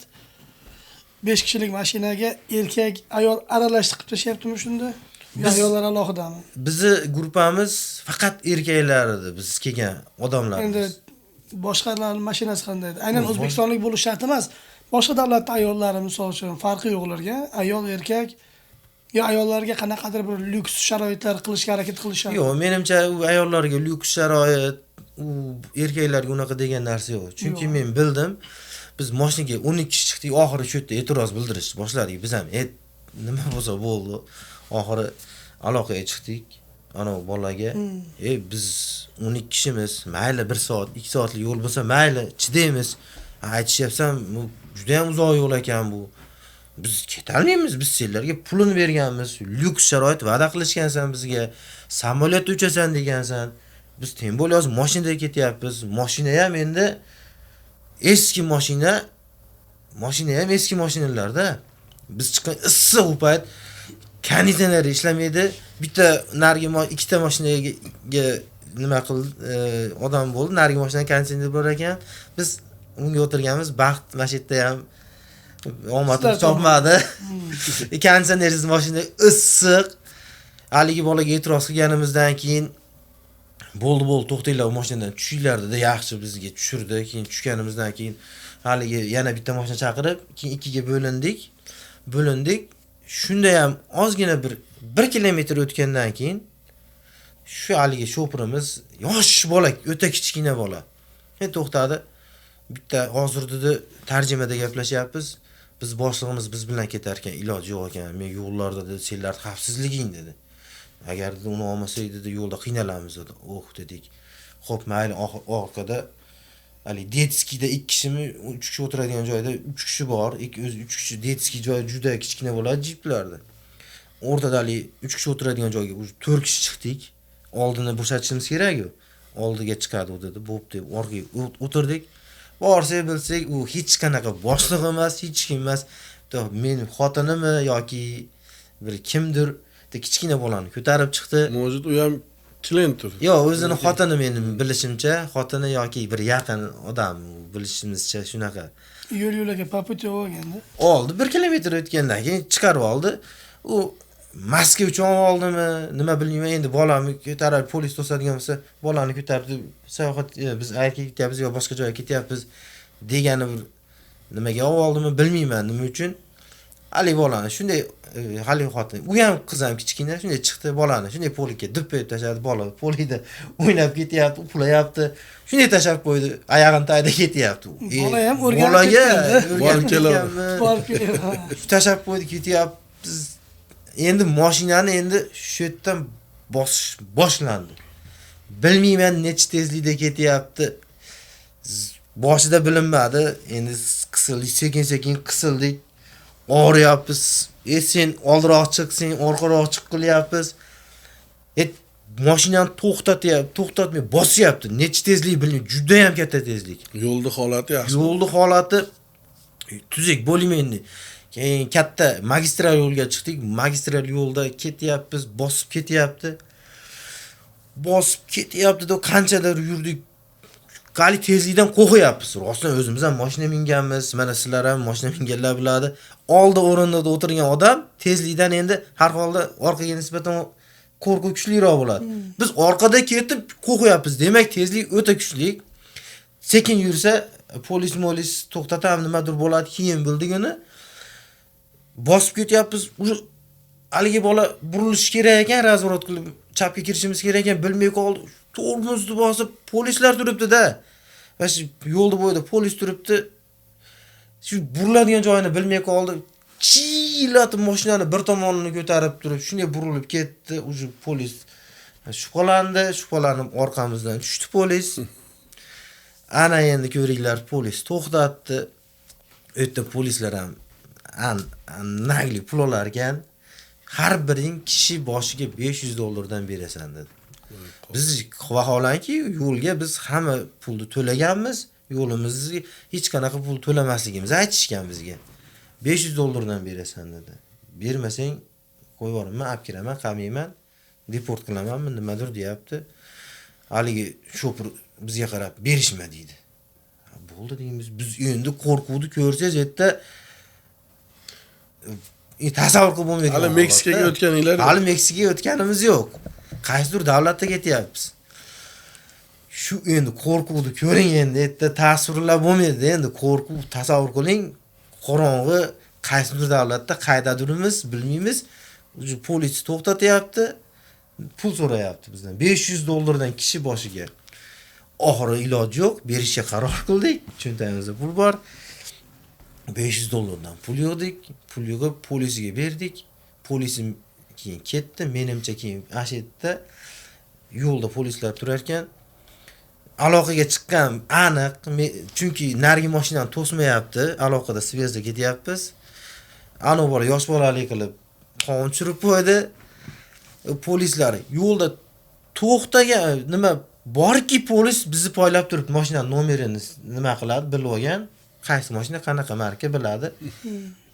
[SPEAKER 1] 5 kishilik mashinaga erkak, ayol aralashtirib tashyaptimi shunda? Ayollar alohidami?
[SPEAKER 2] Bizi guruhimiz faqat erkaklar edi, biz kelgan odamlarimiz.
[SPEAKER 1] Endi boshqalarning mashinasi qanday edi? Aynan O'zbekistonlik bo'lish shart emas. Boshqa davlatda ayollari misol uchun farqi yo'q ularga. Ayol, erkak yo ayollarga qanaqadir bir lyuks sharoitlar qilishga harakat qilishadi.
[SPEAKER 2] Yo'q, menimcha u ayollarga lyuks sharoit, u erkaklarga unaqa degan narsa yo'q. Chunki men bildim, biz mashinaga 12 kishi chiqdik, oxiri shu yerda e'tiroz bildirish boshladik. Biz ham nima bo'lsa bo'ldi. Oxiri aloqaga chiqdik. Ana bolaga, biz 12 kishimiz, mayli 1 soat, 2 soatlik yo'l bo'lsa mayli, chidaymiz. Aytishyapsam, juda ham uzoq yo'l ekan bu. Biz ketolmaymiz, biz senlarga pulini berganmiz, lyuks sharoit va'da qilishgansan bizga, samolyotda uchasan degansan. Biz tem bo'lyapmiz, mashinada ketyapmiz. Mashina ham endi eski mashina ham eski mashinalarda. Biz chiqqan issiq u payt konditsioner ishlamaydi. Bitta narigi ikkita mashinaga nima qildi, odam bo'ldi. Narigi mashina konditsioner bor ekan. Biz unga o'tirganmiz, baxt mashitda ham omadimiz chopmadi. Konditsionersiz mashina issiq. Haligi bolaga e'tiroz qilganimizdan keyin bo'ldi, to'xtanglar, mashinadan tushinglar dedi. Yaxshi, bizga tushirdi. Keyin tushganimizdan keyin haligi yana bitta mashina chaqirib, keyin ikkiga bo'lindik. Shunda ham ozgina bir 1 kilometr o'tgandan keyin shu haligi sho'pirimiz yosh bola, o'ta kichkina bola. To'xtadi. Bitta hozir dedi tarjimada gaplashyapmiz. Biz boshlig'imiz biz bilan ketar ekan, iloji yo'q ekan. Men yo'llarda dedi, senlar xavfsizliging dedi. Agar dedi uni olmasak dedi yo'lda qiynalamiz dedi. Dedik. Xo'p, mayli, orqada hali detskida 2 kishimi, 3 kishi o'tiradigan joyda 3 kishi bor. 3 kishi detski joy juda kichkina bo'ladi jiplarda. O'rtada hali 3 kishi o'tiradigan joyga 4 kishi chiqdik. Oldini bo'shatishimiz kerak-ku. Oldiga chiqadi u dedi. Bo'pti, orqaga o'tirdik. Borsak bilsak, u hech qanaqa boshliq emas, hech kim emas. Men xotinimi yoki bir kimdir, kichkina bolani ko'tarib chiqdi.
[SPEAKER 3] Mavjud u ham klientdir.
[SPEAKER 2] Yo'q, o'zini xotini mening bilishimcha, xotini yoki bir yaqin odam bilishimizcha shunaqa.
[SPEAKER 1] Yo'l-yo'laga paputcha olganda.
[SPEAKER 2] Oldi, 1 kilometr o'tgandan keyin chiqarib oldi. U maska uchun oldimi, nima bilmayman, endi bolamni ko'tarib polis to'sadigan bo'lsa, bolani ko'tarib sayohat biz aytga ketyapmiz yo boshqa joyga ketyapmiz degani bir nimaga oldimi bilmayman, nima uchun. Hali bolani shunday hali xotin, u ham qiz ham kichkina, shunday chiqdi bolani, shunday polikka dib qo'yib tashladi, bola polikda o'ynab ketyapti, uxlayapti. Shunday tashlab qo'ydi, oyog'ini tagida ketyapti.
[SPEAKER 1] Bola ham o'rganib
[SPEAKER 2] ketdi. Tashlab qo'ydi, ketyapti. Endi mashinani endi shu yerdan bosish boshlandi. Bilmayman necha tezlikda ketyapti. Boshida bilinmadi. Endi qisildik, sekin-sekin qisildik. Og'riyapmiz. Sen oldiroq chiq, sen orqaroq chiq qilyapmiz. Mashinani to'xtatmay bosyapti. Necha tezlik bilmayman, juda ham katta tezlik.
[SPEAKER 3] Yo'lda holati yaxshi.
[SPEAKER 2] Yo'lda holati tuzuk bo'lmaydi. Keyin katta magistral yo'lga chiqdik. Magistral yo'lda ketyapmiz, bosib ketyapti. Bosib ketyapti-da qanchadir yurdik. Qali tezlikdan qo'rqyapmiz. Rostdan o'zimiz ham mashina minganmiz. Mana sizlar ham mashina minganlar biladi. Oldi o'rinda o'tirgan odam tezlikdan endi har holda orqaga nisbatan qo'rquv kuchliroq bo'ladi. Biz orqada ketib qo'rqyapmiz. Demak, tezlik o'ta kuchli. Sekin yursa polis to'xtatam nimadir bo'ladi, keyin bildik uni. Bosib ketyapmiz. Haligi bola burilish kerak ekan, razvorot qilib chapga kirishimiz kerak ekan, bilmay qoldi. Tormozni bosib polislar turibdi-da. Va shu yo'lda bo'yida polis turibdi. Shu buriladigan joyini bilmay qoldi. Chiylatib mashinani bir tomonini ko'tarib turib, shunday burilib ketdi. Uji polis shubhalanib orqamizdan tushdi polis. Ana endi ko'ringlar, polis to'xtatdi. O'tda polislar ham nagli pul olar ekan. Har biring kishi boshiga $500 berasan dedi. Biz vaholanki yo'lga biz hamma pulni to'laganmiz, yo'limizga hech qanaqa pul to'lamasligimizni aytishgan bizga. $500 berasan dedi. Bermasang qo'yib yuboraman, olib kiraman, qamiyman, deport qilamanmi, nimadir deyapti. Haligi shopir bizga qarab berishma deydi. Bo'ldi deymiz. Biz endi qo'rquvni ko'rsangiz yerda tasavvur qilib bo'lmaydi.
[SPEAKER 3] Hali Meksikaga o'tganinglar?
[SPEAKER 2] Hali Meksikaga o'tganimiz yo'q. Qaysidir davlatda ketyapmiz. Shu endi qo'rquvni ko'ring endi, yerda tasvirlab bo'lmaydi. Endi qo'rquv tasavvur qiling. Qorong'i qaysidir davlatda qaydadirimiz, bilmaymiz. Polis to'xtatyapti. Pul so'rayapti bizdan. $500 dan kishi boshiga. Oxiri iloji yo'q, berishga qaror qildik. Cho'ntagimizda pul bor. $500 dan pul yig'dik. Pul yig'ib polisga berdik. Polisim keyin ketdi. Menimcha keyin ashitda yo'lda polislar turar ekan. Aloqaga chiqqan aniq, chunki narigi mashinani to'smayapti. Aloqada svязda ketyapmiz. Ana bola yosh bolalik qilib qon tushirib qo'ydi. Polislar yo'lda to'xtagan nima borki, polis bizni poylab turib mashinaning nomerini nima qiladi, bilib olgan. Qaysi mashina, qanaqa marka biladi.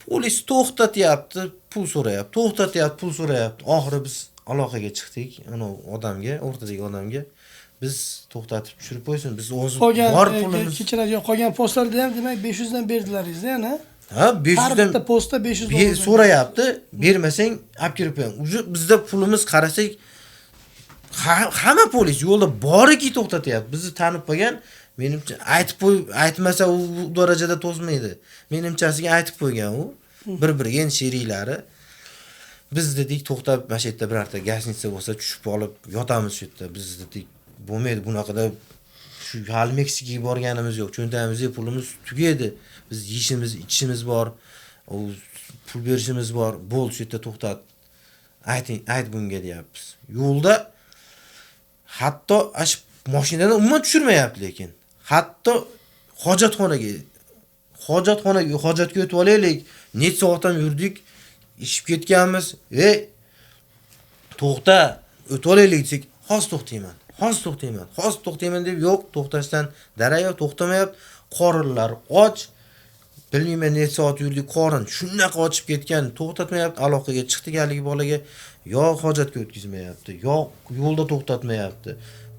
[SPEAKER 2] Polis to'xtatyapti, pul so'rayapti, to'xtatyapti, pul so'rayapti. Oxiri biz aloqaga chiqdik, ana odamga, o'rtadagi odamga. Biz to'xtatib tushirib qo'ysin, biz o'zi bor pulimiz.
[SPEAKER 1] Kechiradigan qolgan postlarda ham demak 500 dan berdilaringiz, yana?
[SPEAKER 2] Ha, 500 dan.
[SPEAKER 1] Har bitta postda $500
[SPEAKER 2] so'rayapti. Bermasang, olib kirib qo'ying. Bizda pulimiz qarasak hamma polis yo'lda boriki to'xtatyapti. Bizni tanib qo'ygan, menimcha aytmasa u darajada to'smaydi. Menimchasiga aytib qo'ygan u. Bir-biriga sheriklari. Biz dedik to'xtab mana shu yerda birorta gastnitsa bo'lsa tushib olib yotamiz shu yerda. Biz dedik bo'lmaydi bunaqada shu hali Meksikaga borganimiz yo'q. Cho'ntagimizda pulimiz tugaydi. Biz yeyishimiz, ichishimiz bor. U pul berishimiz bor. Bo'ldi shu yerda to'xtat. Ayt bunga deyapmiz. Yo'lda hatto ash mashinadan umuman tushirmayapti lekin. Hatto hojatxonaga hojatga o'tib olaylik. Necha soatdan yurdik, ishib ketganmiz. To'xta, o'tib olaylik desak, hozir to'xtayman deb yo'q, to'xtashdan darayo to'xtamayapti. Qorinlar och. Bilmayman necha soat yurdik, qorin shunaqa ochib ketgan, to'xtatmayapti. Aloqaga chiqdik haligi bolaga, yo'q hojatga o'tkazmayapti, yo'q yo'lda to'xtatmayapti.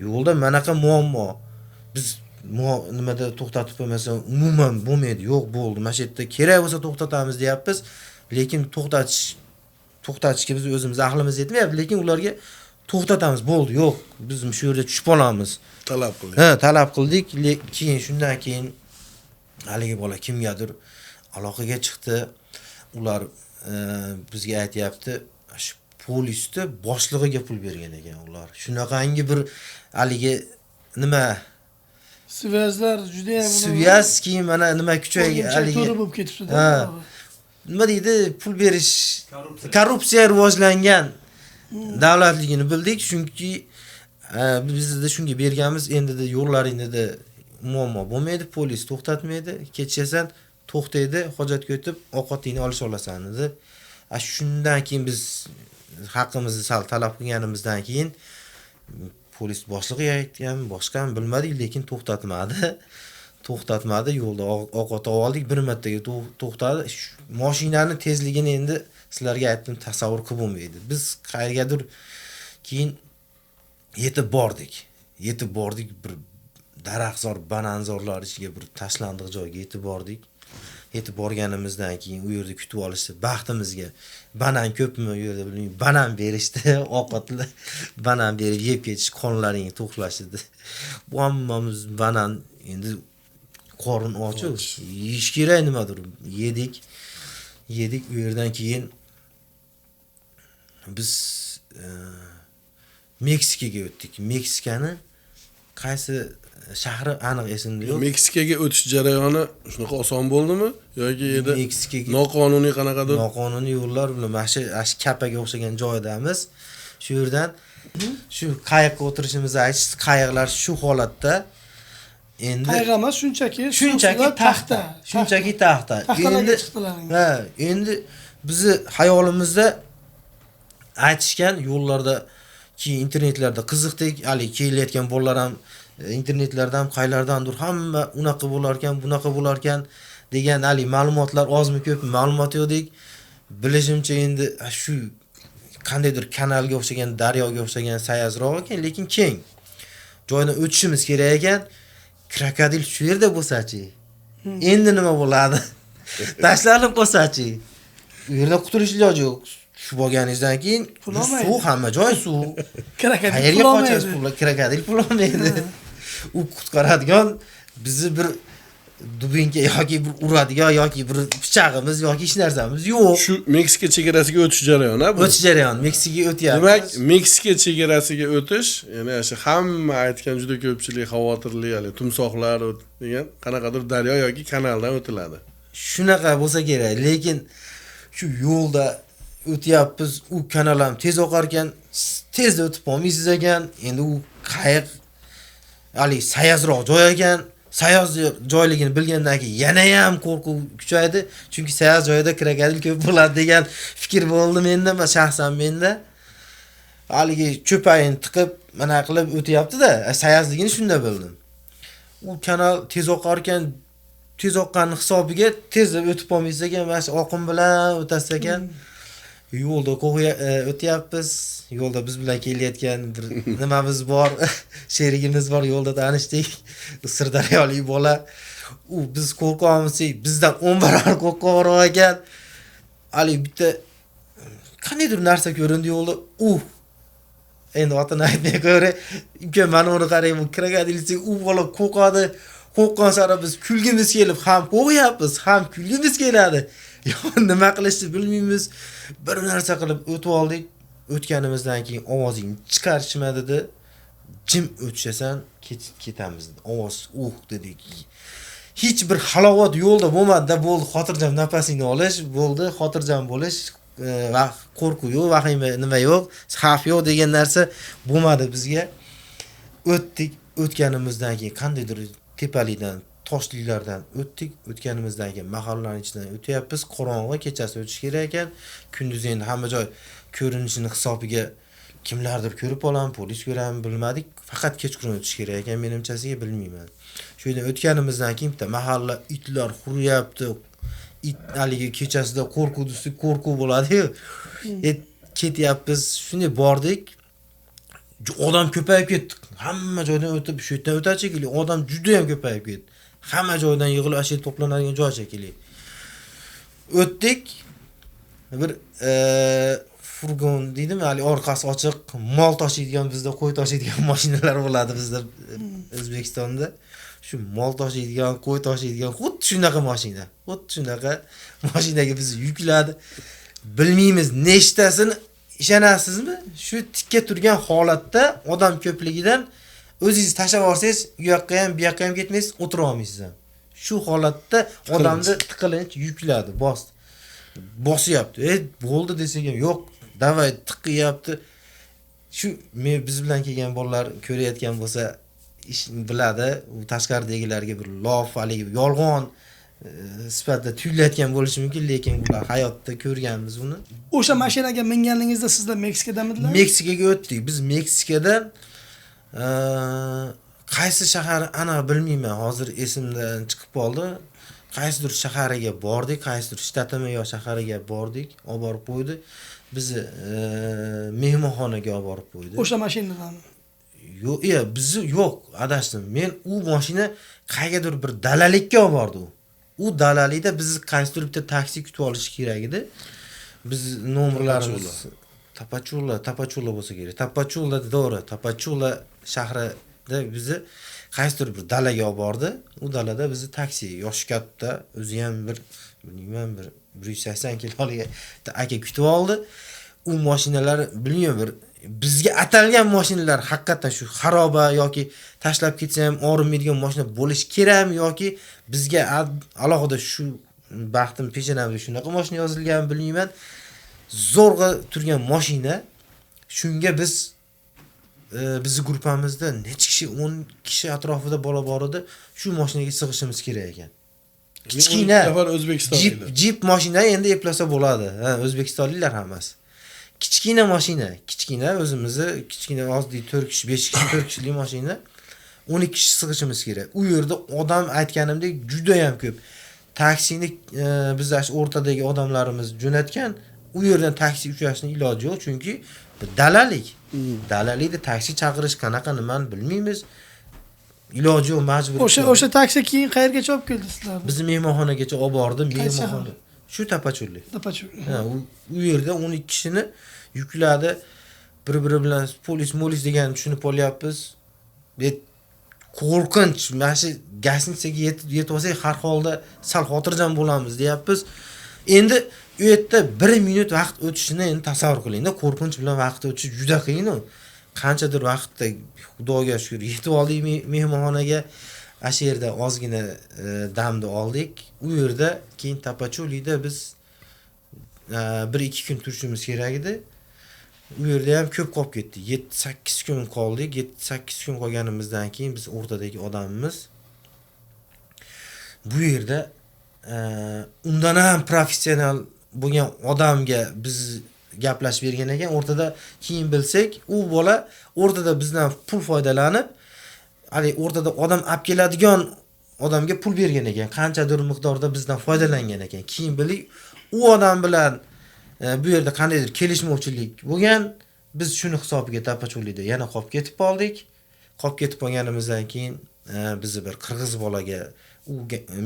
[SPEAKER 2] Yo'lda manaqa muammo. Biz nimada to'xtatib qo'ymasa umuman bo'lmaydi. Yo'q bo'ldi. Mana shu yerda kerak bo'lsa to'xtatamiz deyapmiz, lekin to'xtatishga biz o'zimiz aqlimiz yetmayapti, lekin ularga to'xtatamiz, bo'ldi, yo'q, biz shu yerda tushib olamiz.
[SPEAKER 3] Talab qildik.
[SPEAKER 2] Talab qildik, lekin shundan keyin haligi bola kimgadir aloqaga chiqdi. Ular bizga aytayapti, shu polisni boshlig'iga pul bergan ekan ular. Shunaqangi bir haligi nima
[SPEAKER 1] Svязlar juda ham
[SPEAKER 2] Svязки mana nima kuchayga haligi
[SPEAKER 1] to'g'ri bo'lib ketibdi.
[SPEAKER 2] Nima deydi, pul berish korrupsiya rivojlangan davlatligini bildik, chunki bizda shunga berganmiz. Endi yo'llaringda muammo bo'lmaydi, polis to'xtatmaydi, kechasan to'xtaydi, hojatga o'tib ovqatingni olish olasan dedi. Shundan keyin biz haqqimizni sal talab qilganimizdan keyin polis boshlig'iga aytgan, boshqani bilmadik, lekin to'xtatmadi. Yo'lda ovqat oldik, bir martaga to'xtadi. Mashinani tezligini endi sizlarga aytdim, tasavvur qilib bo'lmaydi. Biz qayergadir keyin yetib bordik. Bir daraxtzor, bananzorlar ichiga bir tashlandiq joyga yetib bordik. Yetib borganimizdan keyin u yerda kutib olishdi. Baxtimizga banan ko'pmi u yerda bilmayman, banan berishdi, ovqatlar banan berib yeb ketish, qonlaringni to'xlashdi. Bu hammamiz banan endi qorin ochiq, yeyish kerak nimadir. Yedik u yerdan keyin biz Meksikaga o'tdik. Meksikani qaysi shahri aniq esimda yo'q.
[SPEAKER 3] Meksikaga o'tish jarayoni shunaqa oson bo'ldimi yoki edi
[SPEAKER 2] Meksikaga
[SPEAKER 3] noqonuniy qanaqadir
[SPEAKER 2] noqonuniy yo'llar bilan mana shu kapaga o'xshagan joydamiz. Shu yerdan shu qayiqqa o'tirishimizni aytish, qayiqlar shu holatda. Endi
[SPEAKER 1] qayiq emas, shunchaki
[SPEAKER 2] taxta.
[SPEAKER 1] Taxtalarga chiqdilar.
[SPEAKER 2] Endi bizni hayolimizda aytishgan yo'llarda keyin internetlarda qiziqdik, hali kelayotgan bolalar ham internetlardan qaylardandir hamma unaqa bo'lar ekan, bunaqa bo'lar ekan degan hali ma'lumotlar ozmi ko'pmi ma'lumot yo'qdik. Bilishimcha endi shu qandaydir kanalga o'xshagan, daryoga o'xshagan sayozroq ekan, lekin keng. Joydan o'tishimiz kerak ekan. Krokodil shu yerda bo'lsa-chi? Endi nima bo'ladi? Tashlanib qolsa-chi? U yerda qutulish iloji yo'q. Shu bo'lganingizdan keyin suv, hamma joy suv.
[SPEAKER 1] Krokodil pul olmaydi.
[SPEAKER 2] Krokodil pul olmaydi. U qutqaradigan bizni bir dubinka yoki bir uradigan yoki bir pichog'imiz yoki hech narsamiz yo'q.
[SPEAKER 3] Shu Meksika chegarasiga o'tish jarayoni bu.
[SPEAKER 2] O'tish jarayoni Meksikaga o'tyapmiz.
[SPEAKER 3] Demak, Meksika chegarasiga o'tish, ya'ni o'sha hamma aytgan juda ko'pchilik xavotirli, hali tumsoqlar degan qanaqadir daryo yoki kanaldan o'tiladi.
[SPEAKER 2] Shunaqa bo'lsa kerak, lekin shu yo'lda o'tyapmiz, u kanal ham tez oqar ekan, tezda o'tib olmaysiz ekan. Endi u qayiq hali sayozroq joy ekan. Sayoz joyligini bilgandan keyin yana ham qo'rquv kuchaydi, chunki sayoz joyda krokodil ko'p bo'ladi degan fikr bo'ldi menda, shaxsan menda. Haligi cho'payini tiqib, mana qilib o'tyapti-da, sayozligini shunda bildim. U kanal tez oqar ekan, tez oqqani hisobiga tezda o'tib olmaysiz ekan, mana shu oqim bilan o'tasiz ekan. Yo'lda o'tyapmiz. Yo'lda biz bilan kelayotgan bir nimamiz bor, sherigimiz bor, yo'lda tanishdik. Sirdaryolik bola. U biz qo'rqamiz, bizdan 10 barobar qo'rqoqroq ekan. Ali bitta qaniydir narsa ko'rindi yo'lda. Endi otini aytmay ko'ra, uka mana uni qarang, bu krokodil, u bola qo'rqadi. qo'rqqan sari biz kulgimiz kelib ham qo'yapmiz, ham kulgimiz keladi. Nima qilishni bilmaymiz. Bir narsa qilib o'tib oldik. O'tganimizdan keyin ovozingni chiqarishma dedi. Jim o'tishasan, ketamiz. Ovoz dedik. Hech bir halovat yo'lda bo'lmadi-da, bo'ldi. Xotirjam nafasingni olish, bo'ldi. Xotirjam bo'lish, qo'rquv yo'q, vahima nima yo'q, xavf yo'q degan narsa bo'lmadi bizga. O'tdik. O'tganimizdan keyin qandaydir tepalikdan, toshliklardan o'tdik. O'tganimizdan keyin mahallaning ichidan o'tyapmiz. Qorong'i kechasi o'tish kerak ekan. Kunduz endi hamma joy ko'rinishini hisobiga kimlardir ko'rib olam, polis ko'rami bilmadik. Faqat kechqurun o'tish kerak ekan, menimchasiga bilmayman. Shu yerdan o'tganimizdan keyin bitta mahalla itlar huryapti. It haligi kechasida qo'rquv bo'ladi-yu. Ketyapmiz. Shunday bordik. Odam ko'payib ketdi. Hamma joydan o'tib, shu yerdan o'tadi shekilli. Odam juda ham ko'payib ketdi. Hamma joydan yig'ilib, ashil to'planadigan joy shekilli. O'tdik. Bir furgon deydimi, hali orqasi ochiq, mol tashiydigan, bizda qo'y tashiydigan mashinalar bo'ladi bizda O'zbekistonda. Shu mol tashiydigan, qo'y tashiydigan xuddi shunaqa mashina. Xuddi shunaqa mashinaga bizni yukladi. Bilmaymiz nechtasini. Ishonasizmi? Shu tikka turgan holatda odam ko'pligidan o'zingiz tashlab olsangiz, u yoqqa ham, bu yoqqa ham ketmaysiz, o'tira olmaysiz ham. Shu holatda odamni tiqilinch yukladi, bosyapti. Bo'ldi desak ham yo'q, davay tiqiyapti. Shu biz bilan kelgan bolalar ko'rayotgan bo'lsa, ishni biladi. U tashqaridagilarga bir lof, haligi yolg'on sifatida tuyulayotgan bo'lishi mumkin, lekin bular hayotda ko'rganmiz uni.
[SPEAKER 1] O'sha mashinaga minganingizda sizlar Meksikadamidlar?
[SPEAKER 2] Meksikaga o'tdik. Biz Meksikadan qaysi shahar aniq bilmayman, hozir esimdan chiqib qoldi. Qaysidir shahariga bordik, qaysidir shtatimi yo shahariga bordik, olib borib qo'ydi. Bizni mehmonxonaga olib borib qo'ydi.
[SPEAKER 1] O'sha mashinadanmi?
[SPEAKER 2] Yo'q, bizni yo'q, adashdim. Men u mashina qaygadir bir dalalikka olib bordi u. U dalalikda bizni qaysidir bitta taksi kutib olish kerak edi. Biz nomerlarimiz Tapachula bo'lsa kerak. Tapachula to'g'ri, Tapachula shahrida bizni qaysidir bir dalaga olib bordi. U dalada bizni taksi, yoshi katta, o'zi ham bir bilmayman, bir 180 kilolik aka kutib oldi. U mashinalar bilmayman, bir bizga atalgan mashinalar haqiqatan shu xaroba yoki tashlab ketsa ham og'rimaydigan mashina bo'lish kerakmi yoki bizga alohida shu baxtim peshonamda shunaqa mashina yozilganmi bilmayman. Zo'rg'a turgan mashina. Shunga biz bizning guruhimizda necha kishi, 10 kishi atrofida bola bor edi. Shu mashinaga sig'ishimiz kerak ekan. Kichkina
[SPEAKER 3] O'zbekistonliklar.
[SPEAKER 2] Jeep mashina endi eplasa bo'ladi. Ha, O'zbekistonliklar hammasi. Kichkina mashina, o'zimizni kichkina oddiy 4 kishi, 5 kishi, 4 kishilik mashina. 12 kishi sig'ishimiz kerak. U yerda odam aytganimdek juda ham ko'p. Taksini biz o'rtadagi odamlarimiz jo'natgan. U yerdan taksi uchrashning iloji yo'q, chunki dalalik. Dalalikda taksi chaqirish qanaqa nimani bilmaymiz. Iloji yo'q, majbur.
[SPEAKER 1] O'sha taksi keyin qayergacha olib keldi sizlarni?
[SPEAKER 2] Bizni mehmonxonaga olib bordi, mehmonxona. Shu Tapachuli. Ha, u yerda 12 kishini yukladi. Bir-biri bilan polis degan tushunib olyapmiz. Qo'rqinch, mana shu gasnitsaga yetib olsak har holda sal xotirjam bo'lamiz, deyapmiz. Endi u yerda 1 minut vaqt o'tishini endi tasavvur qiling-da, qo'rqinch bilan vaqt o'tishi juda qiyin. Qanchadir vaqtda Xudoga shukr yetib oldik mehmonxonaga. Ash yerda ozgina damni oldik. U yerda keyin Tapachulida biz 1-2 kun turishimiz kerak edi. U yerda ham ko'p qolib ketdi. 7-8 kun qoldik. 7-8 kun qolganimizdan keyin biz o'rtadagi odamimiz bu yerda undan ham professional bo'lgan odamga biz gaplashib bergan ekan. O'rtada keyin bilsak, u bola o'rtada bizdan pul foydalanib, hali o'rtada odam olib keladigan odamga pul bergan ekan. Qanchadir miqdorda bizdan foydalangan ekan. Keyin bilik, u odam bilan bu yerda qandaydir kelishmovchilik bo'lgan. Biz shuni hisobiga Tapachulida yana qolib ketib qoldik. Qolib ketib qolganimizdan keyin bizni bir qirg'iz bolaga u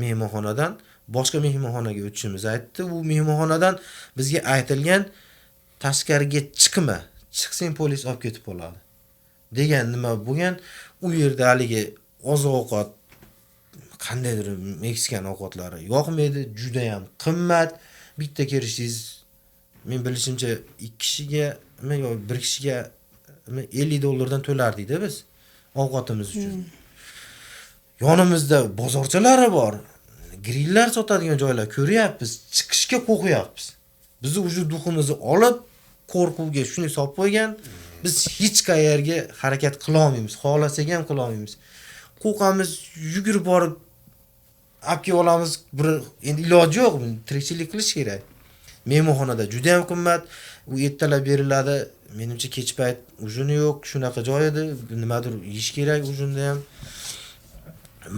[SPEAKER 2] mehmonxonadan boshqa mehmonxonaga o'tishimizni aytdi. U mehmonxonadan bizga aytilgan, tashqariga chiqma, chiqsang polis olib ketib qoladi degan nima bo'lgan. U yerda haligi oziq-ovqat qandaydir Meksikan ovqatlari yoqmaydi, juda ham qimmat. Bitta kirishingiz men bilishimcha 2 kishiga yo 1 kishiga $50 to'lardik-da biz ovqatimiz uchun. Yonimizda bozorchalari bor. Grillar sotadigan joylar ko'ryapmiz, chiqishga qo'rqyapmiz. Bizni ujud duximizni olib, qo'rquvga shuni solib qo'ygan. Biz hech qayerga harakat qila olmaymiz, xohlasak ham qila olmaymiz. Qo'rqamiz, yugurib borib olib olamiz, bir endi iloji yo'q, tirikchilik qilish kerak. Mehmonxonada juda ham qimmat, u ertalab beriladi. Menimcha kech payt ujuni yo'q, shunaqa joy edi, nimadir yeyish kerak ujunda ham.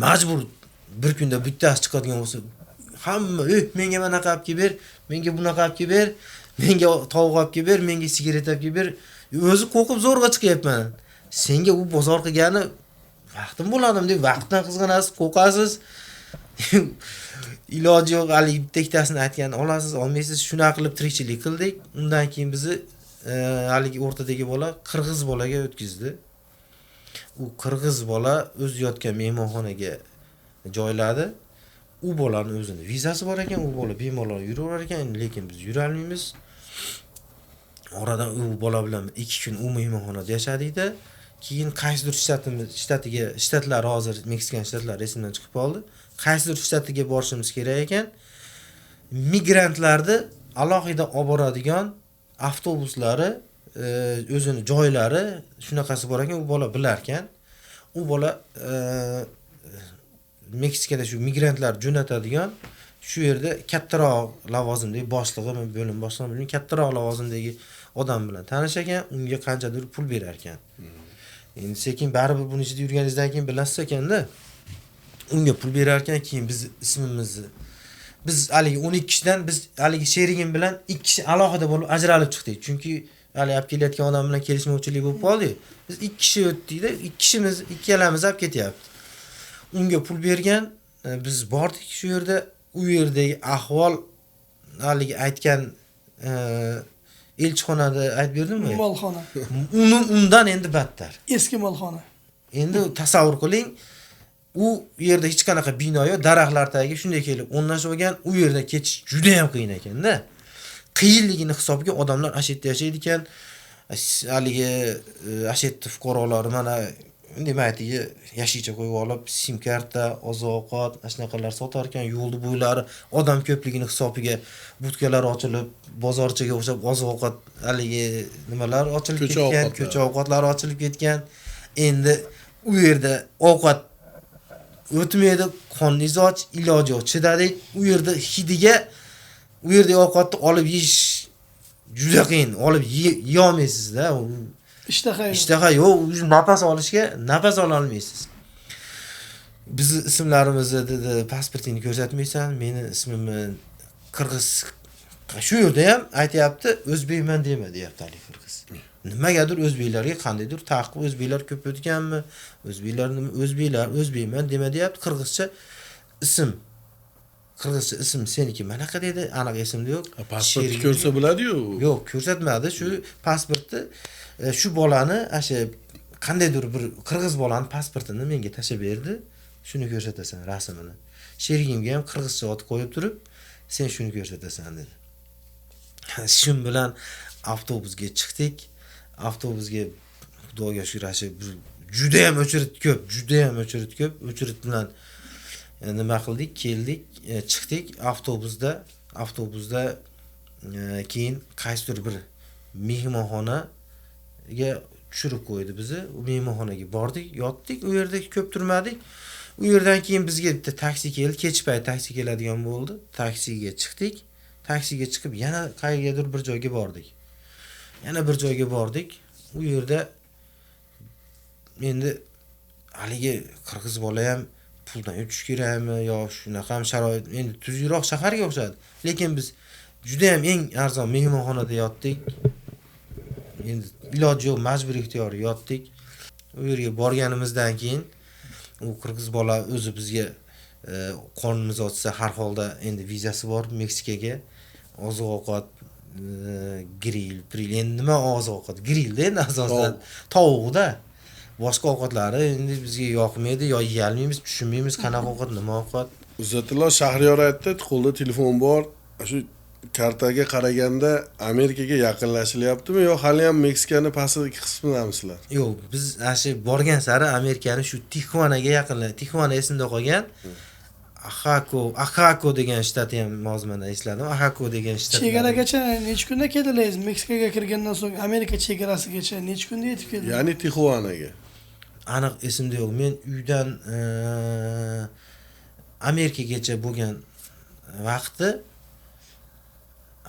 [SPEAKER 2] Majbur bir kunda bittasi chiqadigan bo'lsa, hamma, menga mana qilib kelib ber, menga bunaqa qilib kelib ber, menga tovuq olib kelib ber, menga sigaret olib kelib ber. O'zi qo'rqib zo'rg'a chiqyapman. Senga u bozor qilgani vaqtim bo'ladimi deb vaqtdan qizg'anasiz, qo'rqasiz. Iloji yo'q, hali bitta ikkitasini aytgan olasiz, olmaysiz. Shuna qilib tirikchilik qildik. Undan keyin bizni haligi o'rtadagi bola qirg'iz bolaga o'tkazdi. U qirg'iz bola o'zi yotgan mehmonxonaga joyladi. U bolaning o'zini vizasi bor ekan, u bola bemalol yuraverar ekan, lekin biz yura olmaymiz. Oradan u bola bilan 2 kun u mehmonxonada yashadik-da. Keyin qaysidir shtatlar hozir Meksikan shtatlari esimdan chiqib qoldi. Qaysidir shtatiga borishimiz kerak ekan. Migrantlarni alohida olib boradigan avtobuslari, o'zini joylari shunaqasi bor ekan, u bola bilar ekan. U bola Meksikada shu migrantlar jo'natadigan shu yerda kattaroq lavozimdagi boshlig'i, bo'lim boshlig'i bilmayman, kattaroq lavozimdagi odam bilan tanish ekan, unga qanchadir pul berar ekan. Endi sekin baribir buni ichida yurganingizdan keyin bilasiz ekanda, unga pul berar ekan, keyin biz ismimizni biz haligi 12 kishidan biz haligi sherigim bilan 2 kishi alohida bo'lib ajralib chiqdik. Chunki hali olib kelayotgan odam bilan kelishmovchilik bo'lib qoldi. Biz 2 kishi o'tdik-da, 2 kishimiz ikkalamiz olib ketyapti. Unga pul bergan, biz bordik shu yerda, u yerdagi ahvol haligi aytgan elchixonada aytib berdimmi?
[SPEAKER 1] Molxona.
[SPEAKER 2] Undan endi battar.
[SPEAKER 1] Eski molxona.
[SPEAKER 2] Endi tasavvur qiling, u yerda hech qanaqa bino yo'q, daraxtlar tagiga shunday kelib o'rnashib olgan, u yerda ketish juda ham qiyin ekan-da. Qiyinligini hisobga odamlar ashitda yashaydi ekan. Haligi ashitda fuqarolar mana demakki yashicha qo'yib olib, sim karta, oziq-ovqat, ashnaqalar sotar ekan, yo'lni bo'ylari odam ko'pligini hisobiga budkalar ochilib, bozorchaga o'xshab oziq-ovqat haligi nimalar ochilib ketgan, ko'cha ovqatlari ochilib ketgan. Endi u yerda ovqat o'tmaydi, qoningiz och, iloji yo'q, chidadik. U yerda hidiga u yerda ovqatni olib yeyish juda qiyin, olib yeya olmaysiz-da. Ishtaha yo'q, nafas olishga nafas ola olmaysiz. Bizni ismlarimizni dedi, pasportingni ko'rsatmaysan, meni ismimni qirg'iz. Shu yerda ham aytayapti, o'zbekman dema deyapti hali qirg'iz. Nimagadir o'zbeklarga qandaydir taqib, o'zbeklar ko'p o'tganmi? O'zbekman dema deyapti, qirg'izcha ism. Qirg'izcha ism seniki manaqa dedi, aniq esimda yo'q.
[SPEAKER 3] Pasportni ko'rsa bo'ladi-yu.
[SPEAKER 2] Yo'q, ko'rsatmadi. Shu pasportni shu bolani asha qandaydir bir qirg'iz bolani pasportini menga tashab berdi. Shuni ko'rsatasan rasmini. Sherigimga ham qirg'izcha ot qo'yib turib, sen shuni ko'rsatasan dedi. Shun bilan avtobusga chiqdik. Avtobusga xudoga shukr, juda ham o'chirit ko'p, o'chirit bilan nima qildik, keldik, chiqdik avtobusda keyin qaysidir bir mehmonxonaga tushirib qo'ydi bizni. U mehmonxonaga bordik, yotdik, u yerda ko'p turmadik. U yerdan keyin bizga bitta taksi keldi, kech payt taksi keladigan bo'ldi. Taksiga chiqdik. Taksiga chiqib yana qayergadir bir joyga bordik. U yerda endi haligi qirg'iz bola ham puldan o'tish kerakmi yo shunaqa ham sharoit, endi tuzukroq shaharga o'xshadi. Lekin biz juda ham eng arzon mehmonxonada yotdik. Endi iloji yo'q, majbur ixtiyoriy yotdik. U yerga borganimizdan keyin u qirg'iz bola o'zi bizga qonimiz ochsa har holda endi vizasi bor Meksikaga. Oziq-ovqat, grill, endi nima oziq-ovqat? Grillda endi asosan tovuqda. boshqa ovqatlari endi bizga yoqmaydi, yo yeyolmaymiz, tushunmaymiz qanaqa ovqat, nima ovqat.
[SPEAKER 3] Izzatilla Shahriyor aytdi, qo'lda telefon bor. Shu kartaga qaraganda Amerikaga yaqinlashilyaptimi yo hali ham Meksikani pastki qismidamisizlar?
[SPEAKER 2] Yo'q, biz shu borgan sari Amerikani shu Tixuanaga yaqinlar. Tixuana esimda qolgan. Oaxaca degan shtat ham hozir esladim. Oaxaca degan shtat.
[SPEAKER 1] Chegaragacha necha kunda keldingiz? Meksikaga kirgandan so'ng Amerika chegarasigacha necha kunda yetib keldingiz?
[SPEAKER 3] Ya'ni Tixuanaga.
[SPEAKER 2] Aniq esimda yo'q. Men uydan Amerikagacha bo'lgan vaqti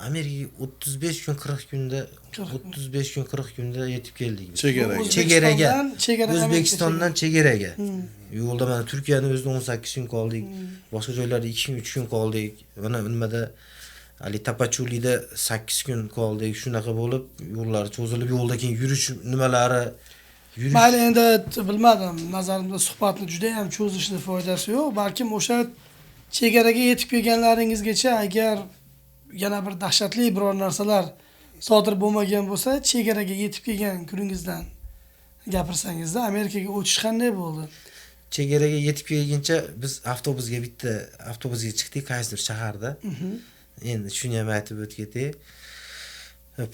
[SPEAKER 2] Amerikaga 35 kun 40 kunda 35 kun 40 kunda yetib keldik biz.
[SPEAKER 3] Chegaraga.
[SPEAKER 2] O'zbekistondan chegaraga. Yo'lda mana Turkiyani o'zida 18 kun qoldik. Boshqa joylarda 2 kun 3 kun qoldik. Mana nimada Ali Tapachulida 8 kun qoldik. Shunaqa bo'lib yo'llar cho'zilib, yo'lda keyin yurish nimalari
[SPEAKER 1] Mayli, endi bilmadim, nazarimda suhbatni juda ham cho'zishni foydasi yo'q. Balkim o'sha chegaraga yetib kelganlaringizgacha agar yana bir dahshatli biror narsalar sodir bo'lmagan bo'lsa, chegaraga yetib kelgan kuningizdan gapirsangizda Amerikaga o'tish qanday bo'ldi?
[SPEAKER 2] Chegaraga yetib kelguncha biz bitta avtobusga chiqdik qaysidir shaharda. Endi shuni ham aytib o'tib ketay.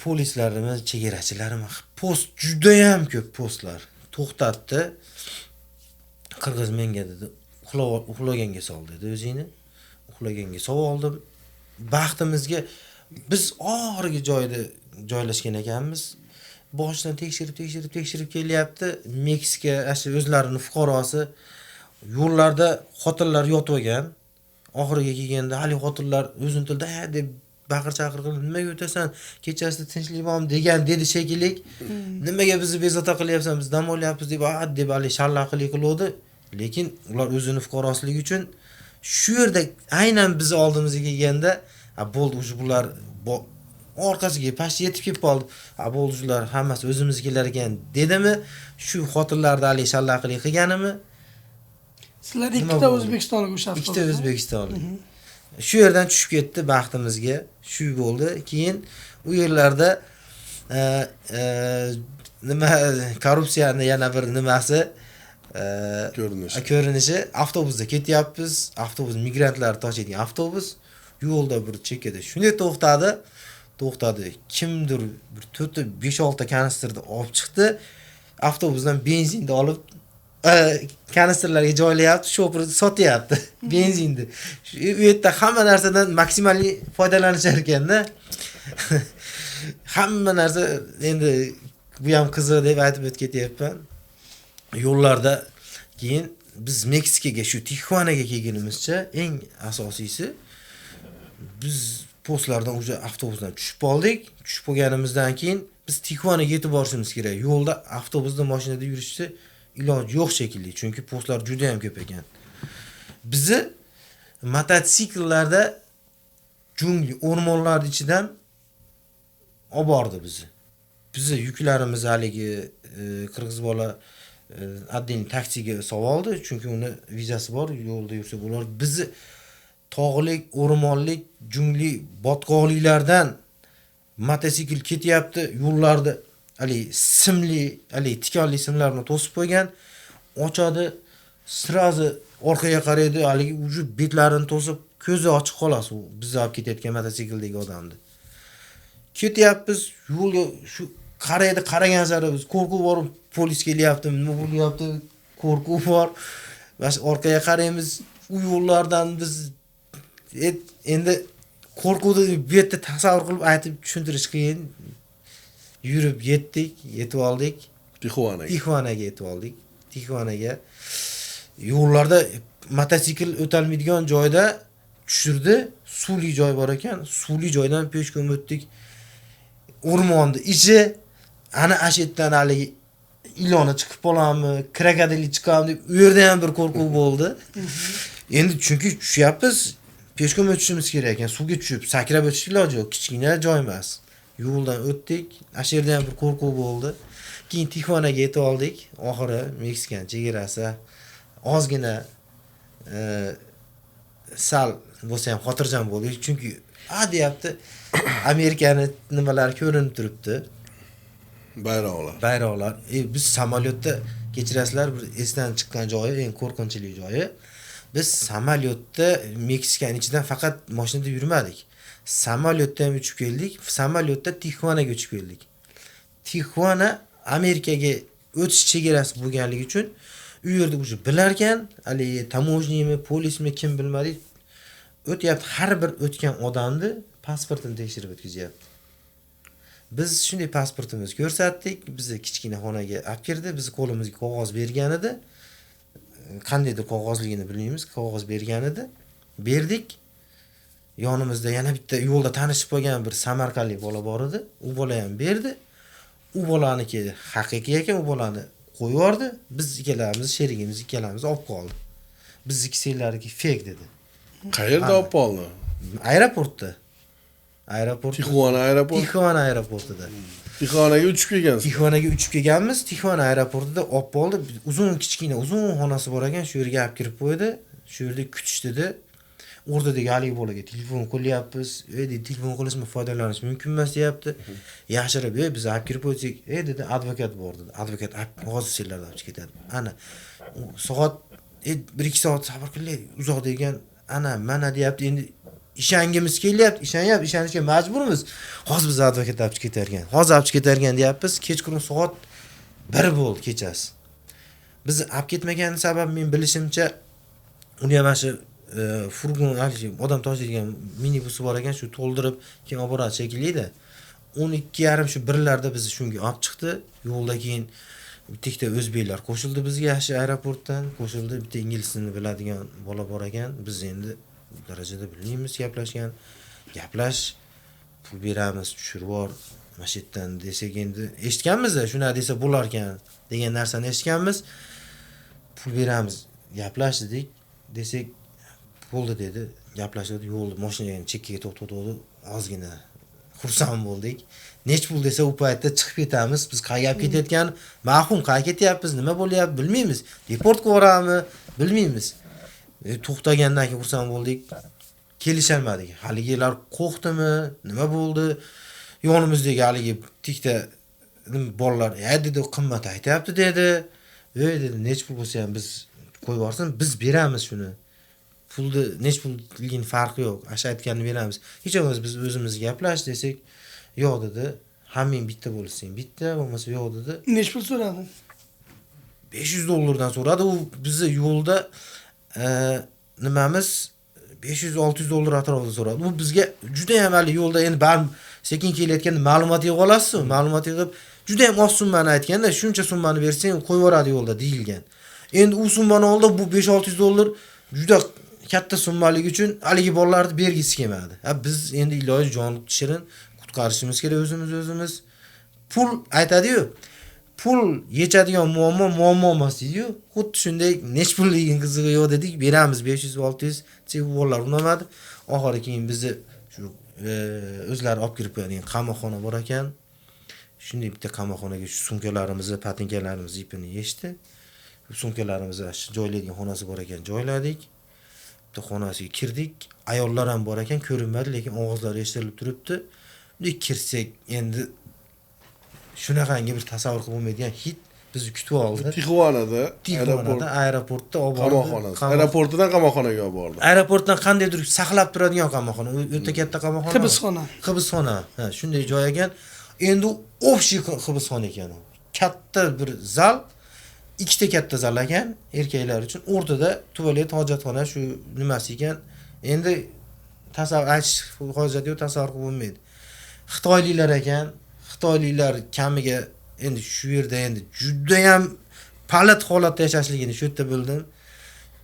[SPEAKER 2] Polislarimiz, chegarachilarimiz post juda ham ko'p postlar to'xtatdi. Qirg'iz menga dedi, uxlaganga sol dedi o'zingni. Uxlaganga soldim. Baxtimizga biz oxirgi joyda joylashgan ekanmiz. Boshdan tekshirib kelyapti. Meksika o'zlarining fuqarosi yo'llarda xotinlar yotib olgan. Oxiriga kelganda hali xotinlar o'zini tilda deb baqir-chaqir qilib, nimaga o'tasan? Kechasida tinchlik bormi degan dedi shekilli. Nimaga bizni bezovta qilyapsan? Biz dam olyapmiz deb hali shallaqlik qildi. Lekin ular o'zini fuqarosligi uchun shu yerda aynan biz oldimizga kelganda, bo'ldi, bular orqasiga past yetib kelib qoldi. Bo'ldi, ular hammasi o'zimizgalar ekan dedimi? Shu xotinlarda hali shallaqlik qilganimi?
[SPEAKER 1] Sizlar ikkita O'zbekistonlik o'sha
[SPEAKER 2] ikkita O'zbekistonlik. Shu yerdan tushib ketdi baxtimizga. Shu bo'ldi. Keyin u yerlarda nima korrupsiyani yana bir nimasi ko'rinishi avtobusda ketyapmiz. Avtobus migrantlar tashiydigan avtobus yo'lda bir chekkada shunday to'xtadi. Kimdir bir 5-6 kanistrda olib chiqdi. Avtobusdan benzinni olib kanistrlarga joylayapti, shofir sotyapti benzinni. U yerda hamma narsadan maksimal foydalanishar ekanda. Hamma narsa endi bu ham qiziq deb aytib o'tib ketyapman. Yo'llarda keyin biz Meksikaga shu Tixuanaga kelganimizcha eng asosiysi biz postlardan o'sha avtobusdan tushib qoldik. Tushib qolganimizdan keyin biz Tixuanaga yetib borishimiz kerak. Yo'lda avtobusda, mashinada yurishni iloji yo'q shekilli, chunki postlar juda ham ko'p ekan. Bizni mototsikllarda jungli o'rmonlar ichidan olib bordi bizni. Bizni yuklarimiz haligi qirg'iz bola adden taksiga soldi, chunki uni vizasi bor, yo'lda yursa bo'lar. Bizni tog'lik, o'rmonlik, jungli botqoqliklardan mototsikl ketyapti, yo'llarda simli, tikonli simlarni to'sib qo'ygan. Ochadi, sirazi orqaga qaraydi, uju betlarini to'sib, ko'zi ochiq qolasi u bizni olib ketayotgan mototsikldagi odamni. Ketyapmiz, yo'lga shu qaragan sari biz qo'rquv bor, polis kelyapti, nima bo'lyapti, qo'rquv bor. Va orqaga qaraymiz, u yo'llardan biz endi qo'rquvni bu yerda tasavvur qilib aytib tushuntirish qiyin. Yurib yetib oldik. Tixuanaga yetib oldik. Tixuanaga yo'llarda mototsikl o'talmaydigan joyda tushirdi. Suvli joy bor ekan. Suvli joydan peshkom o'tdik. O'rmonni ichi ana ashitdan hali iloni chiqib qolammi, krokodil chiqammi deb u yerda ham bir qo'rquv bo'ldi. Endi chunki tushyapmiz, peshkom o'tishimiz kerak ekan. Suvga tushib sakrab o'tish iloji yo'q, kichkina joy emas. Yo'ldan o'tdik. Ashirda ham bir qo'rquv bo'ldi. Keyin Tixuanaga yetib oldik. Oxiri Meksikan chegarasi ozgina sal bo'lsa ham xotirjam bo'ldik, chunki deyapti, Amerikani nimalari ko'rinib turibdi.
[SPEAKER 3] Bayroqlar.
[SPEAKER 2] Biz samolyotda kechirasizlar, bir esdan chiqqan joyi, eng qo'rqinchli joyi. Biz samolyotda Meksikani ichidan faqat mashinada yurmadik. Samolyotda ham uchib keldik. Samolyotda Tixvanaga uchib keldik. Tixvana Amerikaga o'tish chegarasi bo'lganligi uchun u yerda o'sha bilarkan, hali tamojniymi, polismi kim bilmadik. O'tyapti, har bir o'tgan odamni pasportini tekshirib o'tkazyapti. Biz shunday pasportimizni ko'rsatdik, bizni kichkina xonaga olib kirdi, biz qo'limizga qog'oz bergan edi. Qandaydir qog'ozligini bilmaymiz, qog'oz bergan edi. Berdik. Yonimizda yana bitta yo'lda tanishib qolgan bir samarqandlik bola bor edi. U bola ham berdi. U bolaniki haqiqiy ekan, u bolani qo'yib yubordi. Biz ikkalamiz, sherigimiz ikkalamiz olib qoldi. Biznikilariki fake dedi.
[SPEAKER 3] Qayerda olib qoldi?
[SPEAKER 2] Aeroportda. Aeroport.
[SPEAKER 3] Tixvana aeroport.
[SPEAKER 2] Tixvana aeroportida.
[SPEAKER 3] Tixvanaga uchib kelgansiz.
[SPEAKER 2] Tixvanaga uchib kelganmiz. Tixvana aeroportida olib qoldi. Uzun kichkina uzun xonasi bor ekan, shu yerga olib kirib qo'ydi. Shu yerda kutishdi. O'rtadagi haligi bolaga telefon qilyapmiz. Dedi, telefon qilishmi foydalanish mumkin emas deyapti. Yaxshirib, biz olib kirib qo'ysak, dedi, advokat bor dedi. Advokat hozir sizlarni olib ketadi. Ana soat 1-2 soat sabr qiling, uzoq degan, ana mana deyapti. Endi ishongimiz kelyapti, ishonishga majburmiz. Hozir biz advokat olib ketargan. Hozir olib ketargan deyapmiz. Kechqurun soat 1 bo'ldi kechasi. Biz olib ketmagan sabab men bilishimcha uni ham shu furgon odam tashiydigan minibusi bor ekan, shu to'ldirib keyin olib boradi shekilli-da. 12:30 shu birlarda bizni shunga olib chiqdi. Yo'lda keyin bitta o'zbeklar qo'shildi bizga, yaxshi aeroportdan qo'shildi. Bitta ingliz tilini biladigan bola bor ekan. Biz endi darajada bilmaymiz gaplashgan. Gaplash, pul beramiz, tushirib bor, mana shu yerdan desak endi eshitganmiz-da, shuna desa bo'lar ekan degan narsani eshitganmiz. Pul beramiz, gaplash dedik. Desak bo'ldi dedi. Gaplashdi, yo'lda mashinani chekkaga to'xtatdi. Ozgina xursand bo'ldik. Nech pul desa u paytda chiqib ketamiz. Biz qayerga ketayotgan, ma'qul qayerga ketyapmiz, nima bo'lyapti bilmaymiz. Deportga boramizmi, bilmaymiz. To'xtagandan keyin xursand bo'ldik. Kelishalmadik. Haligilar qo'rqdimi, nima bo'ldi? Yonimizdagi haligi tikda bolalar, dedi, qimmat aytayapti dedi. Dedi, nech pul bo'lsa ham biz qo'yib yuborsin, biz beramiz shuni. Pulni nech pulligini farqi yo'q. Asha aytganini beramiz. Hech bo'lmasa biz o'zimiz gaplash desak, yo'q dedi. Hammang bitta bo'lsang, bitta, bo'lmasa yo'q dedi.
[SPEAKER 1] Nech pul so'radi?
[SPEAKER 2] $500 so'radi. U bizni yo'lda nimamiz $500-600 atrofida so'radi. Bu bizga juda ham hali yo'lda endi bar sekin kelayotganda ma'lumot yig'ib olasiz, ma'lumot yig'ib juda ham oz summani aytganda, shuncha summani bersang qo'yib yuboradi yo'lda deyilgan. Endi u summani oldi, bu $500-600 juda katta summalik uchun haligi bolalarni bergisi kelmadi. Biz endi iloji jonli shirin qutqarishimiz kerak o'zimiz. Pul aytadi-yu, pul yechadigan muammo emas deydi-yu. Xuddi shunday nech pulligini qizig'i yo'q dedik, beramiz 500-600, deb bolalar unamadi. Oxiri keyin bizni shu o'zlari olib kirib qo'ygan qamoqxona bor ekan. Shunday bitta qamoqxonaga shu sumkalarimizni, patinkalarimizni ipini yechdi. Sumkalarimizni joylaydigan xonasi bor ekan, joyladik. Bitta xonasiga kirdik. Ayollar ham bor ekan, ko'rinmadi, lekin ovozlari eshitilib turibdi. Bunday kirsak, endi shunaqangi bir tasavvur qilib bo'lmaydigan hid bizni kutib oldi.
[SPEAKER 3] Tixvanada
[SPEAKER 2] aeroportda olib
[SPEAKER 3] qamoqxonasi. Aeroportidan qamoqxonaga olib bordi.
[SPEAKER 2] Aeroportdan qandaydir saqlab turadigan qamoqxona, o'ta katta qamoqxona. Hibsxona. Ha, shunday joy ekan. Endi общий hibsxona ekan u. Katta bir zal, ikkita katta zal ekan erkaklar uchun. O'rtada tualet, hojatxona shu nimasi ekan. Endi tasavvur aytish hojat yo'q, tasavvur qilib bo'lmaydi. Xitoyliklar ekan. Xitoyliklar kamiga endi shu yerda endi juda ham palat holatda yashashligini shu yerda bildim.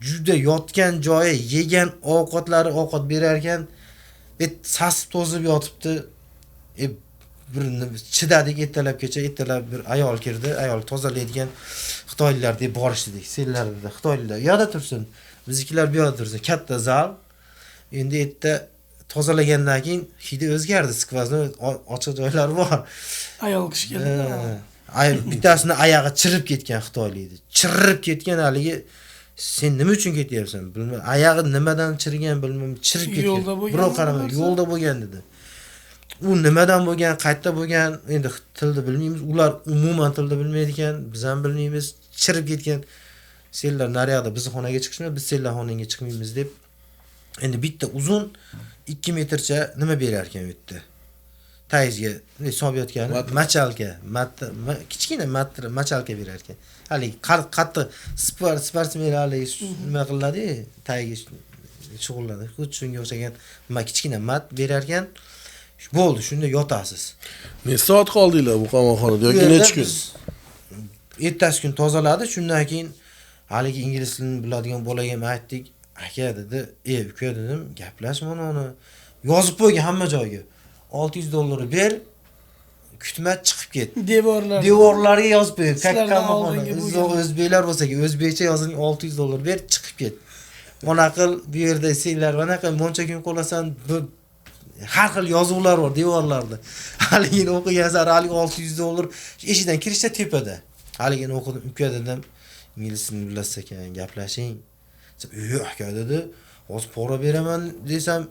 [SPEAKER 2] Juda yotgan joyi, yegan ovqatlari ovqat berar ekan, sasib to'zib yotibdi. Bir chidadik ertalabgacha, ertalab bir ayol kirdi, ayol tozalaydigan xitoyliklar deb borishdik. Senlarda xitoyliklar yo'da tursin, biznikilar bu yoqda tursin. Katta zal. Endi erta tozalagandan keyin hidi o'zgardi, skvazni ochiq joylari bor.
[SPEAKER 1] Ayol kishi keldi.
[SPEAKER 2] Bittasini oyog'i chirib ketgan xitoylikdi. Chirib ketgan haligi sen nima uchun ketyapsan? Bilmayman. Oyog'i nimadan chirigan bilmayman, chirib ketgan.
[SPEAKER 1] Yo'lda bo'lgan.
[SPEAKER 2] Biroq qaramay, yo'lda bo'lgan dedi. U nimadan bo'lgan, qayerda bo'lgan, endi tilni bilmaymiz. Ular umuman tilni bilmaydi ekan, biz ham bilmaymiz. chirib ketgan senlar naryoqda bizni xonaga chiqishma, biz senlar xonangga chiqmaymiz deb endi bitta uzun 2 metrcha nima berar ekan bu yerda. Tayizga sobyotgani machalka, kichkina machalka berar ekan. Haligi qattiq sportsmenlar nima qiladi, tagiga shug'ullanadi. Xuddi shunga o'xshagan kichkina mat berar ekan. Bo'ldi, shunda yotasiz.
[SPEAKER 3] Necha soat qoldinglar bu qamoqxonada yoki necha kun?
[SPEAKER 2] Ertasi kun tozaladi, shundan keyin haligi ingliz tilini biladigan bolaga aytdik. Aka dedi, uka dedim, gaplashma uni. Yozib qo'ygan hamma joyga. $600 ber, kutma chiqib ket. Devorlarga yozib qo'ygan. Qamoqxona. O'zbeklar bo'lsa, o'zbekcha yozilgan $600 ber, chiqib ket. Mana qil, bu yerda senlar mana qil, moncha kun qolasan, har xil yozuvlar bor devorlarda. Haligini o'qigan sari haligi $600 eshikdan kirishda tepada. Haligini o'qidim, uka dedim, ingliz tilini bilasiz ekan, gaplashing. Yo'q aka dedi. Hozir pora beraman desam,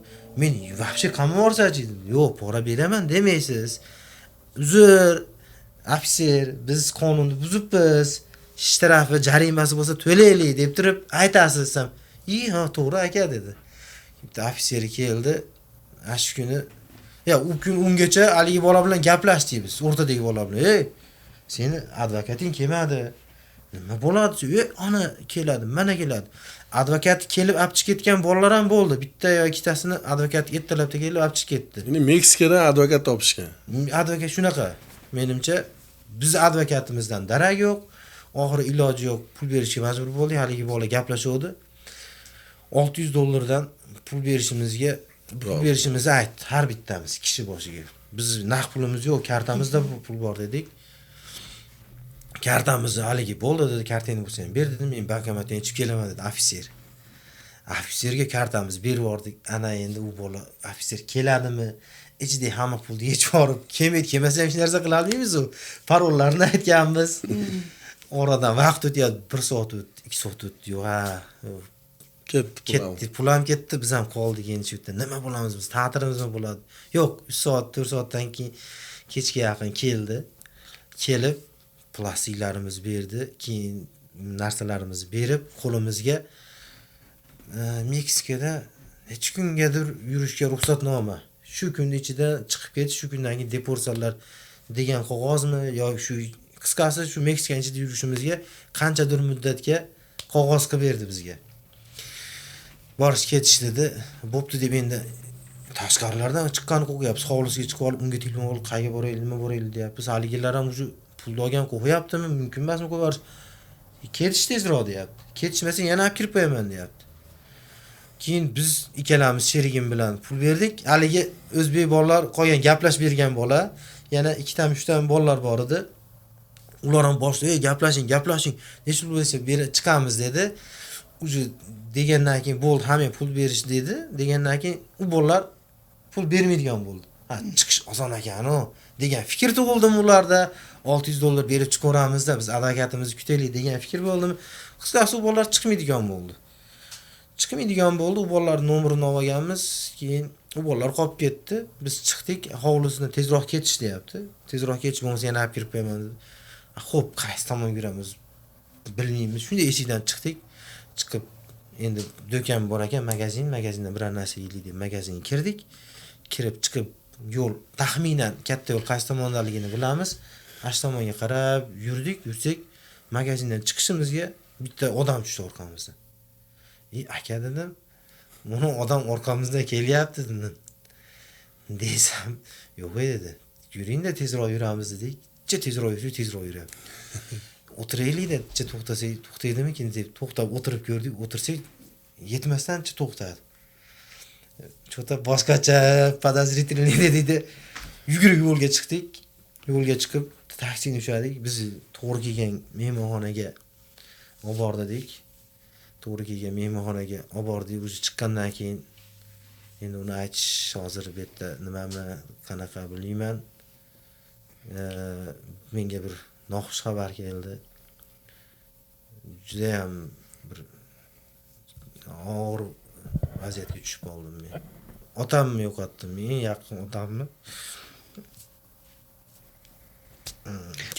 [SPEAKER 2] men vobshe qamab yuborsachi dedim. Yo'q, pora beraman demaysiz. Uzr, ofitser, biz qonunni buzibmiz. Shtrafi, jarimasi bo'lsa to'laylik deb turib aytasiz desam, ha, to'g'ri aka dedi. Bitta ofitser keldi. Ash kuni u kun ungacha haligi bola bilan gaplashdik biz, o'rtadagi bola bilan. Seni advokating kelmadi. Nima bo'ladi? Ana keladi, mana keladi. Advokat kelib olib ketgan bolalar ham bo'ldi. Bitta yo ikkitasini advokat ertalabda kelib olib ketdi.
[SPEAKER 3] Ya'ni Meksikadan advokat topishgan.
[SPEAKER 2] Advokat shunaqa. Menimcha biz advokatimizdan darak yo'q. Oxiri iloji yo'q, pul berishga majbur bo'ldik. Haligi bola gaplashuvdi. $600 dan pul berishimizni aytdi har bittamiz kishi boshiga. Biz naqd pulimiz yo'q, kartamizda pul bor dedik. Kartamizni haligi bo'ldi dedi, kartangni bo'lsa ham ber dedim. Men bankomatdan yechib kelaman dedi ofitser. Ofitserga kartamizni berib yubordik. Ana endi u bola ofitser keladimi? Ichida hamma pulni yechib yuborib, kelmasa ham hech narsa qila olmaymiz u. Parollarni aytganmiz. Oradan vaqt o'tyapti, 1 soat o'tdi, 2 soat o'tdi. Yo'q, ketdi, pul ham ketdi, biz ham qoldik endi shu yerda. Nima bo'lamiz biz? Ta'tilimizmi bo'ladi? Yo'q, 3 soat, 4 soatdan keyin kechga yaqin keldi. Kelib plastiklarimizni berdi, keyin narsalarimizni berib, qo'limizga Meksikada necha kungadir yurishga ruxsatnoma. Shu kunning ichida chiqib ketish, shu kundan keyin deportsalar degan qog'ozmi yo shu qisqasi shu Meksika ichida yurishimizga qanchadir muddatga qog'oz qilib berdi bizga. Borish ketish dedi. Bo'pti deb endi tashqarilardan chiqqanni qo'yapmiz. Hovlisiga chiqib olib, unga telefon qilib qayerga boraylik, nima boraylik deyapmiz. Haligilar ham shu pulni olgan qo'yaptimi, mumkin emasmi qo'yarish? Ketish tezroq deyapti. Ketishmasa yana olib kirib qo'yaman deyapti. Keyin biz ikkalamiz sherigim bilan pul berdik. Haligi o'zbek bolalar qolgan gaplashib bergan bola, yana 2 tam 3 tam bolalar bor edi. Ular ham boshladi, gaplashing. Necha pul bo'lsa chiqamiz dedi. Uje degandan keyin bo'ldi, hamma pul berish dedi. Degandan keyin u bolalar pul bermaydigan bo'ldi. Chiqish oson ekan-ku degan fikr tug'ildimi ularda. $600 berib chiqaramizda, biz advokatimizni kutaylik degan fikr bo'ldimi? Qisqasi u bolalar chiqmaydigan bo'ldi. U bolalarning nomerini olganmiz, keyin u bolalar qolib ketdi. Biz chiqdik, hovlisini tezroq ketish deyapti. Tezroq ketish bo'lmasa yana olib kirib qo'yaman dedi. Xo'p, qaysi tomonga yuramiz bilmaymiz. Shunday eshikdan chiqib endi do'kon bor ekan, magazindan biror narsa yeylik deb magazinga kirdik. Kirib chiqib yo'l taxminan katta yo'l qaysi tomondaligini bilamiz. Ash tomonga qarab yursak, magazindan chiqishimizga bitta odam tushdi orqamizdan. Aka dedim, "Mana odam orqamizdan kelyapti" dedim. Desam, "Yo'q" dedi. "Yuring-da tezroq yuramiz" dedik. Tezroq yuryapti. O'tiraylik deb, to'xtaydimikin deb to'xtab o'tirib ko'rdik. O'tirsak, yetmasdan to'xtadi. Cho'ta boshqacha podozrительный dedi. Yugurib yo'lga chiqdik. Yo'lga chiqib taksini ushladik. Biz to'g'ri kelgan mehmonxonaga olib bordik. Olib bordik. O'zi chiqqandan keyin endi uni aytish hozir bu yerda nimami qanaqa bilmayman. Menga bir noxush xabar keldi. Juda ham bir og'ir vaziyatga tushib qoldim men. Otamni yo'qotdim, men yaqin otamni.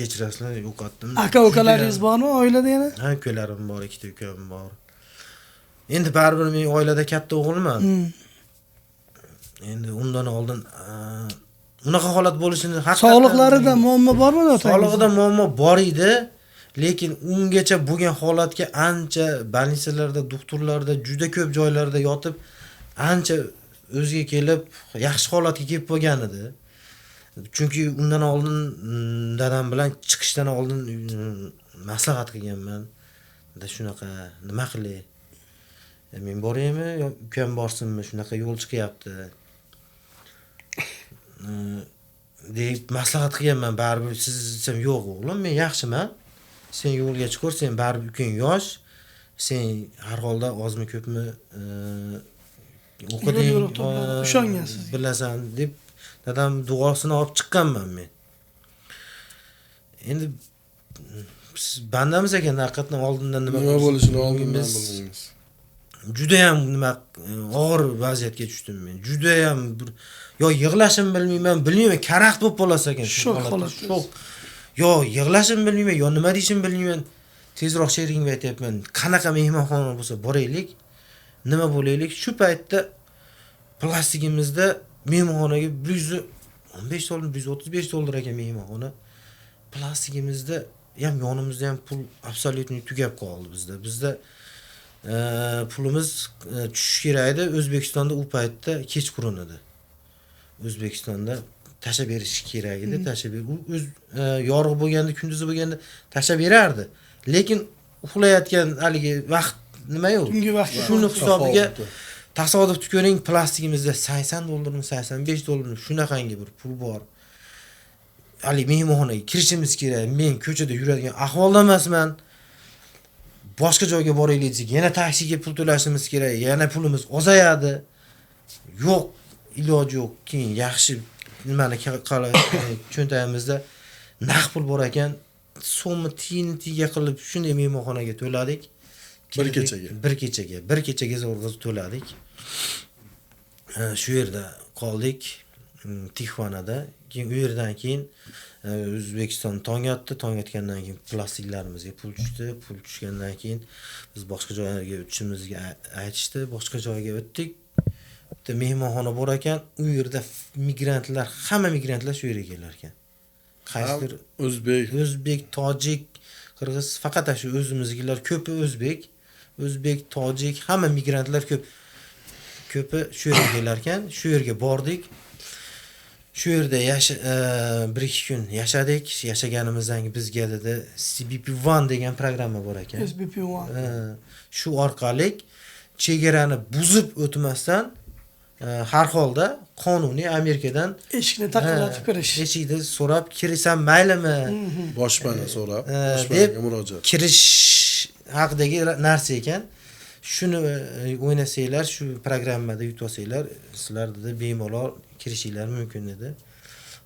[SPEAKER 2] kechirasizlar, yo'qotdim.
[SPEAKER 1] Aka ukalaringiz bormi oilada yana?
[SPEAKER 2] Ha, ukalarim bor, ikkita ukam bor. Endi baribir men oilada katta o'g'ilman. Endi undan oldin unaqa holat bo'lishini haqiqatan
[SPEAKER 1] Sog'liqlarida muammo bormi otangizda?
[SPEAKER 2] Sog'lig'ida muammo bor edi, lekin ungacha bo'lgan holatga ancha больницаlarda, doktorlarda, juda ko'p joylarda yotib, ancha o'ziga kelib, yaxshi holatga kelib bo'lgan edi. Chunki undan oldin dadam bilan chiqishdan oldin maslahat qilganman. Shunaqa nima qilay? Men boraymi yo ukam borsinmi? Shunaqa yo'l chiqyapti. Deb maslahat qilganman. Baribir siz desam, yo'q o'g'lim, men yaxshiman. Sen yo'lga chiqur, sen baribir ukang yosh. Sen har holda ozmi ko'pmi o'qiding,
[SPEAKER 1] ishongansiz.
[SPEAKER 2] Bilasan deb dadam duosini olib chiqqanman men. Endi siz bandamiz ekan, haqiqatan oldindan
[SPEAKER 3] nima bo'lishini oldindan bildingiz.
[SPEAKER 2] Juda ham nima og'ir vaziyatga tushdim men. Juda ham yo yig'lashim bilmayman, karaxt bo'lib qolasiz ekan.
[SPEAKER 1] Shok holat.
[SPEAKER 2] Shok. Yo yig'lashim bilmayman, yo nima deyishim bilmayman. Tezroq sherigimga aytayapman, qanaqa mehmonxona bo'lsa boraylik, nima bo'laylik. Shu paytda plastigimizda mehmonxonaga 115 dollar, 135 dollar ekan mehmonxona. Plastigimizda ham yonimizda ham pul absolyutni tugab qoldi bizda. Bizda pulimiz tushish kerak edi. O'zbekistonda u paytda kechqurun edi. O'zbekistonda tashlab berish kerak edi, tashlab o'z yorug' bo'lganda, kunduzi bo'lganda tashlab berardi. Lekin uxlayotgan haligi vaqt nima yo'q.
[SPEAKER 1] Tungi vaqt
[SPEAKER 2] Shuni hisobiga tasodif ko'ring, plastigimizda 80 dollarmi, 85 dollarmi shunaqangi bir pul bor. Ali mehmonxonaga kirishimiz kerak. Men ko'chada yuradigan ahvolda emasman. Boshqa joyga boraylik desak, yana taksiga pul to'lashimiz kerak. Yana pulimiz ozayadi. Yo'q, iloji yo'q. Keyin yaxshi nimani cho'ntagimizda naqd pul bor ekan. So'mni tiyin-tiyiga qilib shunday mehmonxonaga to'ladik. Bir kechaga zo'rg'a to'ladik. Shu yerda qoldik, Tixvanada. Keyin u yerdan keyin O'zbekiston tong otgandan keyin plastiklarimizga pul tushdi. Pul tushgandan keyin biz boshqa joylarga o'tishimizga aytishdi. Boshqa joyga o'tdik. Bitta mehmonxona bor ekan, u yerda hamma migrantlar shu yerga kelar ekan. Qaysidir o'zbek, tojik, qirg'iz, faqat shu o'zimizgilar ko'pi o'zbek, tojik, hamma migrantlar ko'pi shu yerga kelar ekan. Shu yerga bordik. Shu yerda 1-2 kun yashadik. Yashaganimizdan keyin bizga dedi CBP1 degan programma bor ekan.
[SPEAKER 1] CBP1.
[SPEAKER 2] Shu orqali chegarani buzib o'tmasdan har holda qonuniy Amerikadan
[SPEAKER 1] eshikni taqillatib kirish.
[SPEAKER 2] Eshikni so'rab kirasan maylimi?
[SPEAKER 3] Boshpana so'rab,
[SPEAKER 2] boshpanaga
[SPEAKER 3] murojaat.
[SPEAKER 2] Kirish haqidagi narsa ekan. Shuni o'ynasanglar, shu programmada yutolsanglar, sizlar dedi bemalol kirishinglar mumkin edi.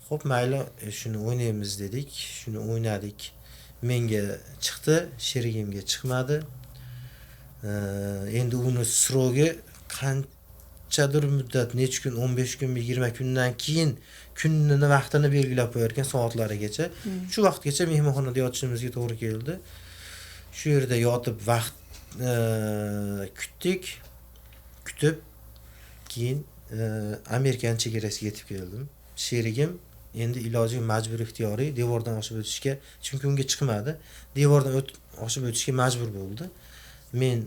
[SPEAKER 2] Xo'p, mayli, shuni o'ynaymiz dedik. Shuni o'ynadik. Menga chiqdi, sherigimga chiqmadi. Endi uni srogi qanchadir muddat, necha kun, 15 kunmi, 20 kundan keyin kunini vaqtini belgilab qo'yarkan soatlarigacha. Shu vaqtgacha mehmonxonada yotishimizga to'g'ri keldi. Shu yerda yotib vaqt kutib keyin Amerikan chegarasiga yetib keldim. Sherigim endi iloji majbur ixtiyoriy devordan oshib o'tishga, chunki unga chiqmadi. Devordan oshib o'tishga majbur bo'ldi. Men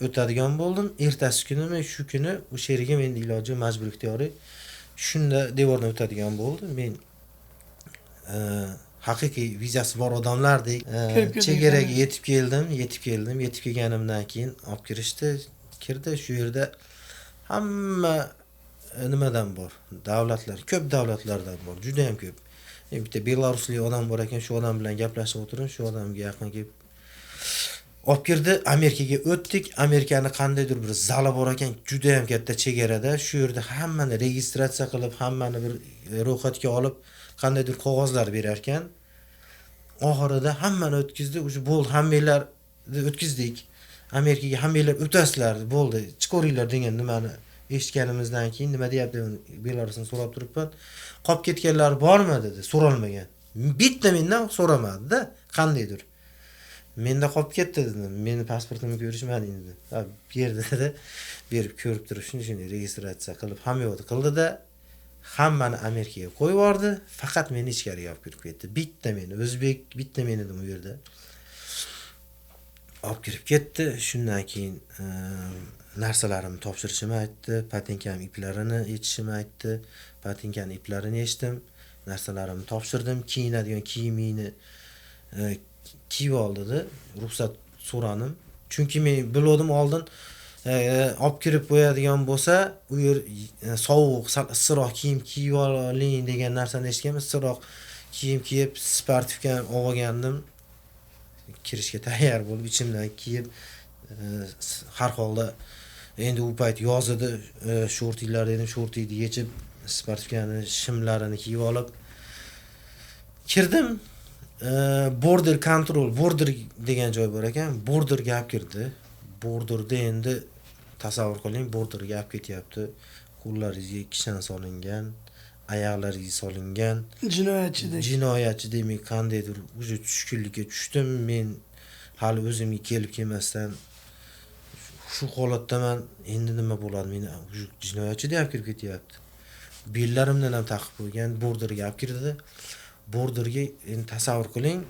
[SPEAKER 2] o'tadigan bo'ldim. Ertasi kunimi shu kuni u sherigim endi iloji majbur ixtiyoriy shunda devordan o'tadigan bo'ldi. Men haqiqiy vizasi bor odamlardek chegaraga yetib keldim. Yetib kelganimdan keyin olib kirdi. Shu yerda hamma nimadan bor? Davlatlar, ko'p davlatlardan bor, juda ham ko'p. Bitta belaruslik odam bor ekan, shu odam bilan gaplashib o'tirdim, shu odamga yaqin kelib olib kirdi. Amerikaga o'tdik. Amerikani qandaydir bir zali bor ekan, juda ham katta chegarada. Shu yerda hammani registratsiya qilib, hammani bir ro'yxatga olib, qandaydir qog'ozlar berar ekan. Oxirida hammani o'tkazdi. O'sha bo'ldi, hammanglarni o'tkazdik. Amerikaga hammanglar o'tasizlar, bo'ldi, chiqaringlar degan nimani eshitganimizdan keyin nima deyapti, Belarusni so'rab turibman. Qolib ketganlar bormi dedi, so'ralmagan. Bitta mendan so'ramadi-da, qandaydir. Menda qolib ketdi dedim. Meni pasportimni ko'rishmading dedi. Ha, berdi-da, berib ko'rib turib shuni registratsiya qilib, hamma yo'qni qildi-da, hammani Amerikaga qo'yib yubordi, faqat meni ichkariga olib kirib ketdi. Bitta meni, o'zbek bitta meni edim u yerda. Olib kirib ketdi. Shundan keyin narsalarimni topshirishimni aytdi, patenkam iplarini yechishimni aytdi. Patenkani iplarini yechdim, narsalarimni topshirdim, kiyinadigan kiyimini kiyib oldi-da, ruxsat so'radim. Chunki men bildim oldin olib kirib qo'yadigan bo'lsa, u yer sovuq, issiqroq kiyim kiyib oling degan narsani eshitganman. Issiqroq kiyim kiyib, sportivkan olgandim. Kirishga tayyor bo'lib, ichimdan kiyib, har holda endi u payt yoz edi, shortilar dedim, shortini yechib, sportivkani shimlarini kiyib olib kirdim. Border control, border degan joy bor ekan, borderga olib kirdi. Borderda endi tasavvur qiling, borderga olib ketyapti. Qo'llaringizga kishan solingan, oyoqlaringizga solingan. Jinoyatchi demak qandaydir o'sha tushkunlikka tushdim. Men hali o'zimga kelib kelmasdan shu holatdaman, endi nima bo'ladi? Meni jinoyatchi deb olib kirib ketyapti. Bellarimdan ham taqib qo'ygan, borderga olib kirdi. Borderga endi tasavvur qiling,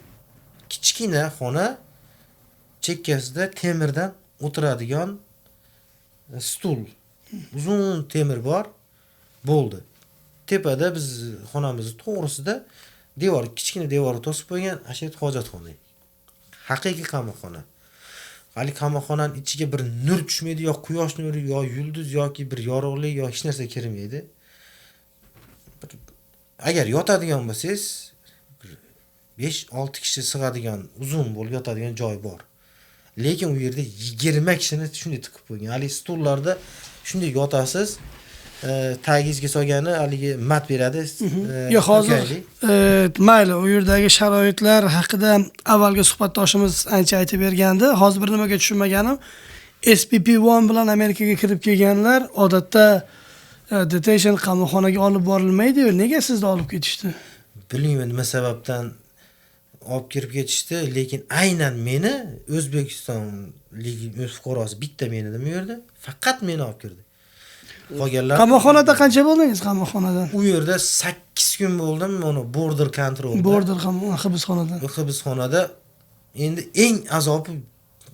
[SPEAKER 2] kichkina xona, chekkasida temirdan o'tiradigan stul, uzun temir bor, bo'ldi. Tepada biz xonamizni to'g'risida devor, kichkina devorni to'sib qo'ygan, ashat hojatxona. Haqiqiy qamoqxona. Hali qamoqxonaning ichiga bir nur tushmaydi, yo quyosh nuri, yo yulduz yoki bir yorug'lik, yo hech narsa kirmaydi. Agar yotadigan bo'lsangiz, 5-6 kishi sig'adigan, uzun bo'lib yotadigan joy bor. Lekin u yerda 20 kishini shunday tiqib qo'ygan. Hali stullarda shunday yotasiz, tagingizga solgani haligi mat beradi.
[SPEAKER 1] Yo'q, hozir mayli, u yerdagi sharoitlar haqida avvalgi suhbatdoshimiz ancha aytib bergandi. Hozir bir nimaga tushunmaganim, SPP1 bilan Amerikaga kirib kelganlar odatda detention qamoqxonaga olib borilmaydi-yu. Nega sizni olib ketishdi?
[SPEAKER 2] Bilmayman nima sababdan olib kirib ketishdi, lekin aynan meni O'zbekistonlik o'z fuqarosi bitta meni edim u yerda, faqat meni olib kirdi. Qolganlar
[SPEAKER 1] Qamoqxonada qancha bo'ldingiz qamoqxonada?
[SPEAKER 2] U yerda 8 kun bo'ldim, mana border control.
[SPEAKER 1] Border hibsxonada.
[SPEAKER 2] Hibsxonada endi eng azobi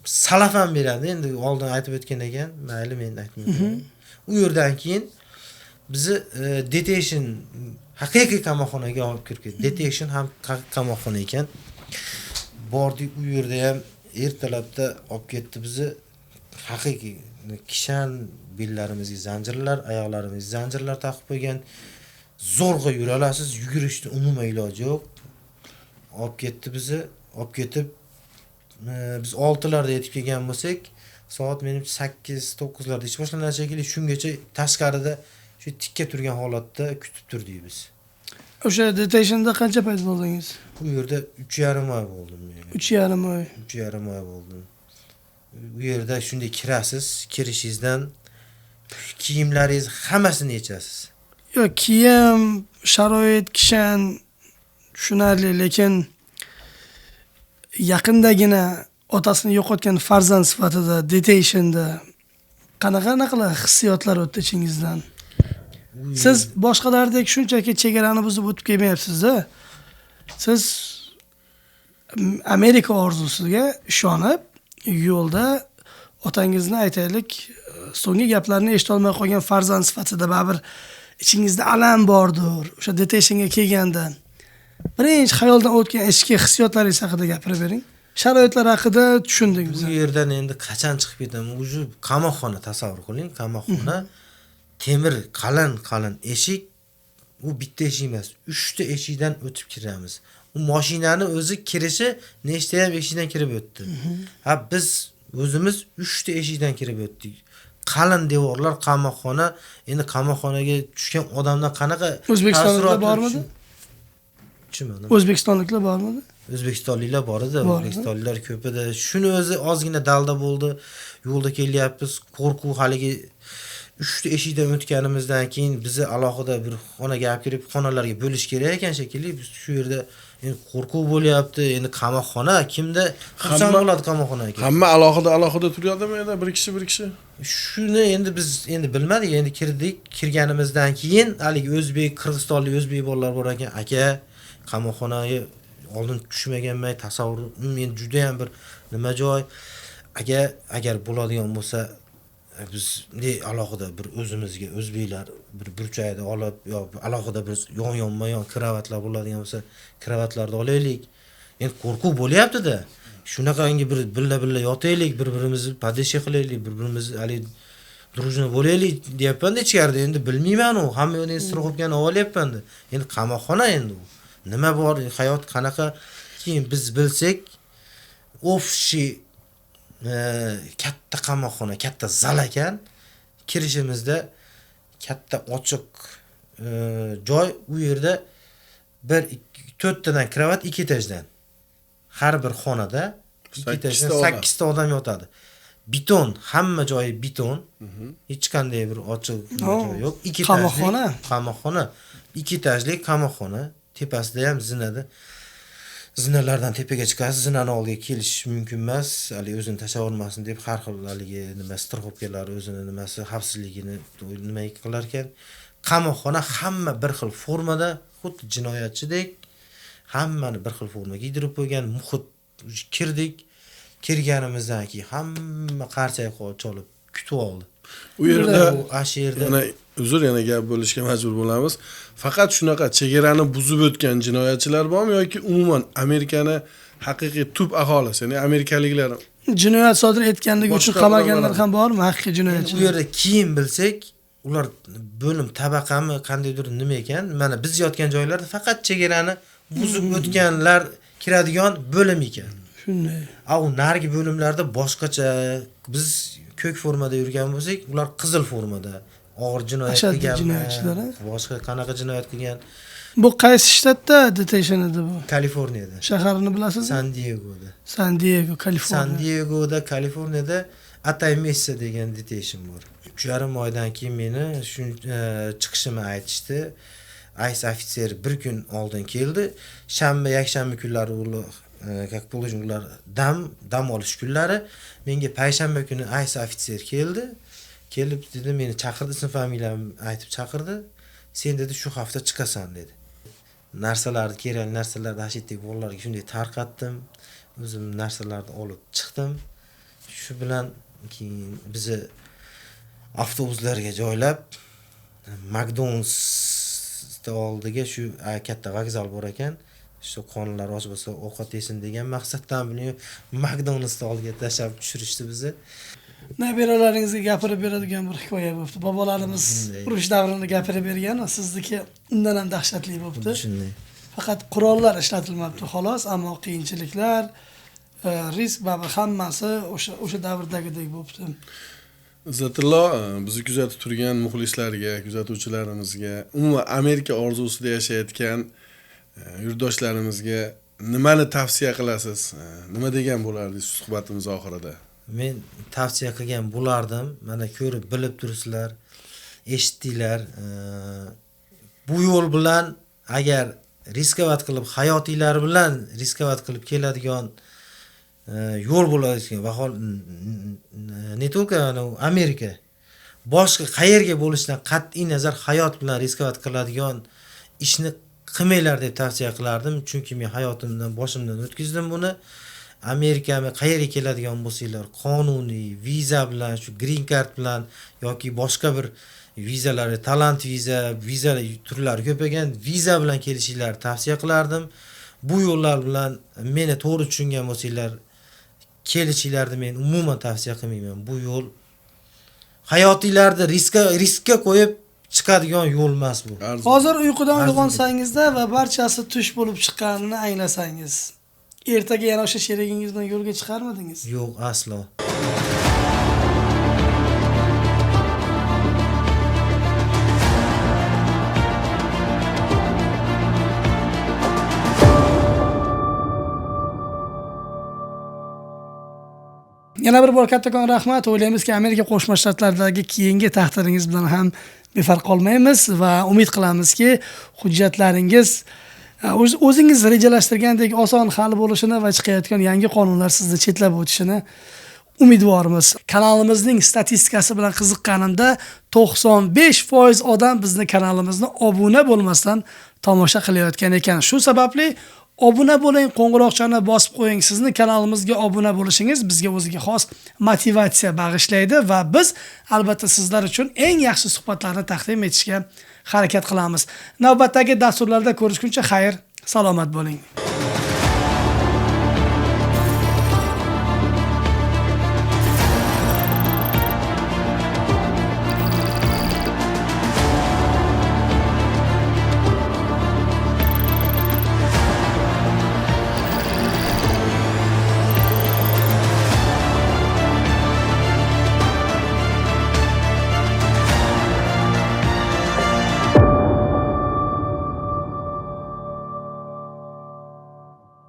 [SPEAKER 2] salaf ham beradi. Endi oldin aytib o'tgan ekan, mayli men aytmayman. U yerdan keyin bizni detention haqiqiy qamoqxonaga olib kirib ketdi. Detention ham qamoqxona ekan. Bordik, u yerda ham ertalabda olib ketdi bizni. Haqiqiy kishan, bellarimizga zanjirlar, oyoqlarimizga zanjirlar taqib qo'ygan. Zo'rg'a yura olasiz, yugurishni umuman iloji yo'q. Olib ketdi bizni, olib ketib biz 6larda yetib kelgan bo'lsak, soat menim 8-9larda ish boshlanadi shekilli, shungacha tashqarida shu tikka turgan holatda kutib turdik biz.
[SPEAKER 1] O'sha detentionda qancha payt bo'ldingiz?
[SPEAKER 2] Bu yerda 3,5 oy bo'ldim men.
[SPEAKER 1] 3,5 oy.
[SPEAKER 2] 3,5 oy bo'ldim. Bu yerda shunday kirasiz, kirishingizdan kiyimlaringiz hammasini yechasiz.
[SPEAKER 1] Yo'q, kiyim, sharoit, kishan tushunarli, lekin yaqindagina otasini yo'qotgan farzand sifatida detentionda qanaqa hissiyotlar o'tdi ichingizdan? Siz boshqalardek shunchaki chegarani buzib o'tib kelmayapsiz-da. Siz Amerika orzusiga ishonib, yo'lda otangizni aytaylik, so'nggi gaplarni eshita olmay qolgan farzand sifatida baribir ichingizda alam bordir. O'sha detentionga kelganda birinchi xayoldan o'tgan ichki hissiyotlaringiz haqida gapirib bering. Sharoitlar haqida tushundik biz.
[SPEAKER 2] Bu yerdan endi qachon chiqib ketaman? O'sha qamoqxona tasavvur qiling, qamoqxona. Temir qalin eshik, u bitta eshik emas, 3 ta eshikdan o'tib kiramiz. U mashinani o'zi kirishi nechta ham eshikdan kirib o'tdi. Ha, biz o'zimiz 3 ta eshikdan kirib o'tdik. Qalin devorlar, qamoqxona. Endi qamoqxonaga tushgan odamdan qanaqa
[SPEAKER 1] O'zbekistonliklar bormidi?
[SPEAKER 2] Tushunmadim.
[SPEAKER 1] O'zbekistonliklar bormidi?
[SPEAKER 2] O'zbekistonliklar bor edi, o'zbekistonliklar ko'p edi. Shuni o'zi ozgina dalda bo'ldi. Yo'lda kelyapmiz, qo'rquv haligi uchta eshikdan o'tganimizdan keyin bizni alohida bir xonaga olib kirib, xonalarga bo'lish kerak ekan shekilli. Biz shu yerda endi qo'rquv bo'lyapti. Endi qamoqxona kimda xursand bo'ladi qamoqxona ekan.
[SPEAKER 3] Hamma alohida turyaptimi endi bir kishi?
[SPEAKER 2] Shuni endi biz bilmadik. Endi kirdik. Kirganimizdan keyin haligi o'zbek, qirg'izistonlik o'zbek bolalar bor ekan. Aka, qamoqxonaga oldin tushmaganman, tasavvur men juda ham bir nima joy. Agar bo'ladigan bo'lsa biz alohida bir o'zimizga o'zbeklar bir burchakda olib yo alohida bir yonma-yon kravatlar bo'ladigan bo'lsa, kravatlarni olaylik. Endi qo'rquv bo'lyapti-da. Shunaqangi bir billa yotaylik, bir-birimizni podeshya qilaylik, bir-birimizni hali drujna bo'laylik deyapman-da ichkarida. Endi bilmayman u, hamma yo'ldan istirg'obgan olyapman-da. Endi qamoqxona endi u. Nima bor, hayot qanaqa? Keyin biz bilsak, ofshi katta qamoqxona, katta zal ekan. Kirishimizda katta ochiq joy, u yerda 4 tadan kravat 2 etajdan. Har bir xonada 2 etajdan 8 ta odam yotadi. Beton, hamma joyi beton. Hech qanday bir ochiq joy yo'q. 2 etajli qamoqxona. 2 etajli qamoqxona. Tepasida ham zinada. Zinalardan tepaga chiqasiz, zinani oldiga kelish mumkin emas. Hali o'zini tashlab olmasin deb har xil haligi nima strixobkalar o'zini nimasi xavfsizligini nima qilar ekan. Qamoqxona hamma bir xil formada, xuddi jinoyatchidek hammani bir xil formaga giydirib qo'ygan. Muhit kirdik. Kirganimizdan keyin hamma qarsak cholib kutib oldi.
[SPEAKER 3] U yerda
[SPEAKER 2] yana
[SPEAKER 3] gap bo'lishga majbur bo'lamiz. Faqat shunaqa chegarani buzib o'tgan jinoyatchilar bormi yoki umuman Amerikani haqiqiy tub aholisi, ya'ni amerikaliklar
[SPEAKER 1] jinoyat sodir etganligi uchun qamalganlar ham bormi, haqiqiy jinoyatchilar?
[SPEAKER 2] U yerda keyin bilsak, ular bo'lim tabaqami qandaydir nima ekan? Mana biz yotgan joylarda faqat chegarani buzib o'tganlar kiradigan bo'lim ekan.
[SPEAKER 1] Shunday.
[SPEAKER 2] U nargi bo'limlarda boshqacha, biz ko'k formada yurgan bo'lsak, ular qizil formada og'ir jinoyat qilgan. Boshqa qanaqa jinoyat qilgan?
[SPEAKER 1] Bu qaysi shtatda detention edi bu?
[SPEAKER 2] Kaliforniyada.
[SPEAKER 1] Shaharni bilasizmi?
[SPEAKER 2] San Diego,
[SPEAKER 1] Kaliforniya.
[SPEAKER 2] San Diegoda, Kaliforniyada Atay Mesa degan detention bor. 3,5 oydan keyin meni chiqishimni aytishdi. Ice ofitser bir kun oldin keldi. Shanba, yakshanba kunlari ular dam olish kunlari. Menga payshanba kuni Ice ofitser keldi. Kelib dedi, meni chaqirdi, ism familiyamni aytib chaqirdi. Sen dedi shu hafta chiqasan dedi. Kerak narsalarni hashitdek bolalarga shunday tarqatdim. O'zim narsalarni olib chiqdim. Shu bilan keyin bizni avtobuslarga joylab McDonald's oldiga shu katta vokzal bor ekan. Shu qonlar och bo'lsa ovqat yesin degan maqsaddan buni McDonald's oldiga tashlab tushirishdi bizni.
[SPEAKER 1] Nabiralaringizga gapirib beradigan bir hikoya bo'libdi. Bobolarimiz urush davrini gapirib bergan, sizniki undan ham dahshatli bo'libdi.
[SPEAKER 2] Shunday.
[SPEAKER 1] Faqat qurollar ishlatilmabdi xolos, ammo qiyinchiliklar, risk va hammasi o'sha davrdagidek bo'libdi.
[SPEAKER 3] Izzatullo, bizni kuzatib turgan muxlislarga, kuzatuvchilarimizga, umuman Amerika orzusida yashayotgan yurtdoshlarimizga nimani tavsiya qilasiz? Nima degan bo'lardingiz suhbatimiz oxirida?
[SPEAKER 2] Men tavsiya qilgan bo'lardim. Mana ko'rib bilib tursizlar, eshitdinglar. Bu yo'l bilan agar riskovat qilib, hayotinglar bilan riskovat qilib keladigan yo'l bo'ladigan va ne только Amerika, boshqa qayerga bo'lishidan qat'iy nazar hayot bilan riskovat qiladigan ishni qilmanglar deb tavsiya qilardim. Chunki men hayotimdan boshimdan o'tkazdim buni. Amerikami qayerga keladigan bo'lsanglar, qonuniy viza bilan, shu green card bilan yoki boshqa bir vizalar, talant viza turlari ko'paygan, viza bilan kelishinglarni tavsiya qilardim. Bu yo'llar bilan meni to'g'ri tushungan bo'lsanglar, kelishinglarni men umuman tavsiya qilmayman. Bu yo'l hayotinglarni riskka qo'yib chiqadigan yo'l emas bu.
[SPEAKER 1] Hozir uyqudan uyg'onsangizda va barchasi tush bo'lib chiqqanini anglasangiz, ertaga yana o'sha sherigingiz bilan yo'lga chiqarmadingiz?
[SPEAKER 2] Yo'q, aslo.
[SPEAKER 1] Yana bir bor kattakon rahmat. O'ylaymizki, Amerika Qo'shma Shtatlaridagi keyingi taqdiringiz bilan ham befarq qolmaymiz va umid qilamizki, hujjatlaringiz o'zingiz rejalashtirgandek oson hal bo'lishini va chiqayotgan yangi qonunlar sizni chetlab o'tishini umidvormiz. Kanalimizning statistikasi bilan qiziqqanimda 95% odam bizni kanalimizni obuna bo'lmasdan tomosha qilayotgan ekan. Shu sababli obuna bo'ling, qo'ng'iroqchani bosib qo'ying. Sizni kanalimizga obuna bo'lishingiz bizga o'ziga xos motivatsiya bag'ishlaydi va biz albatta sizlar uchun eng yaxshi suhbatlarni taqdim etishga harakat qilamiz. Navbatdagi dasturlarda ko'rishguncha xayr, salomat bo'ling.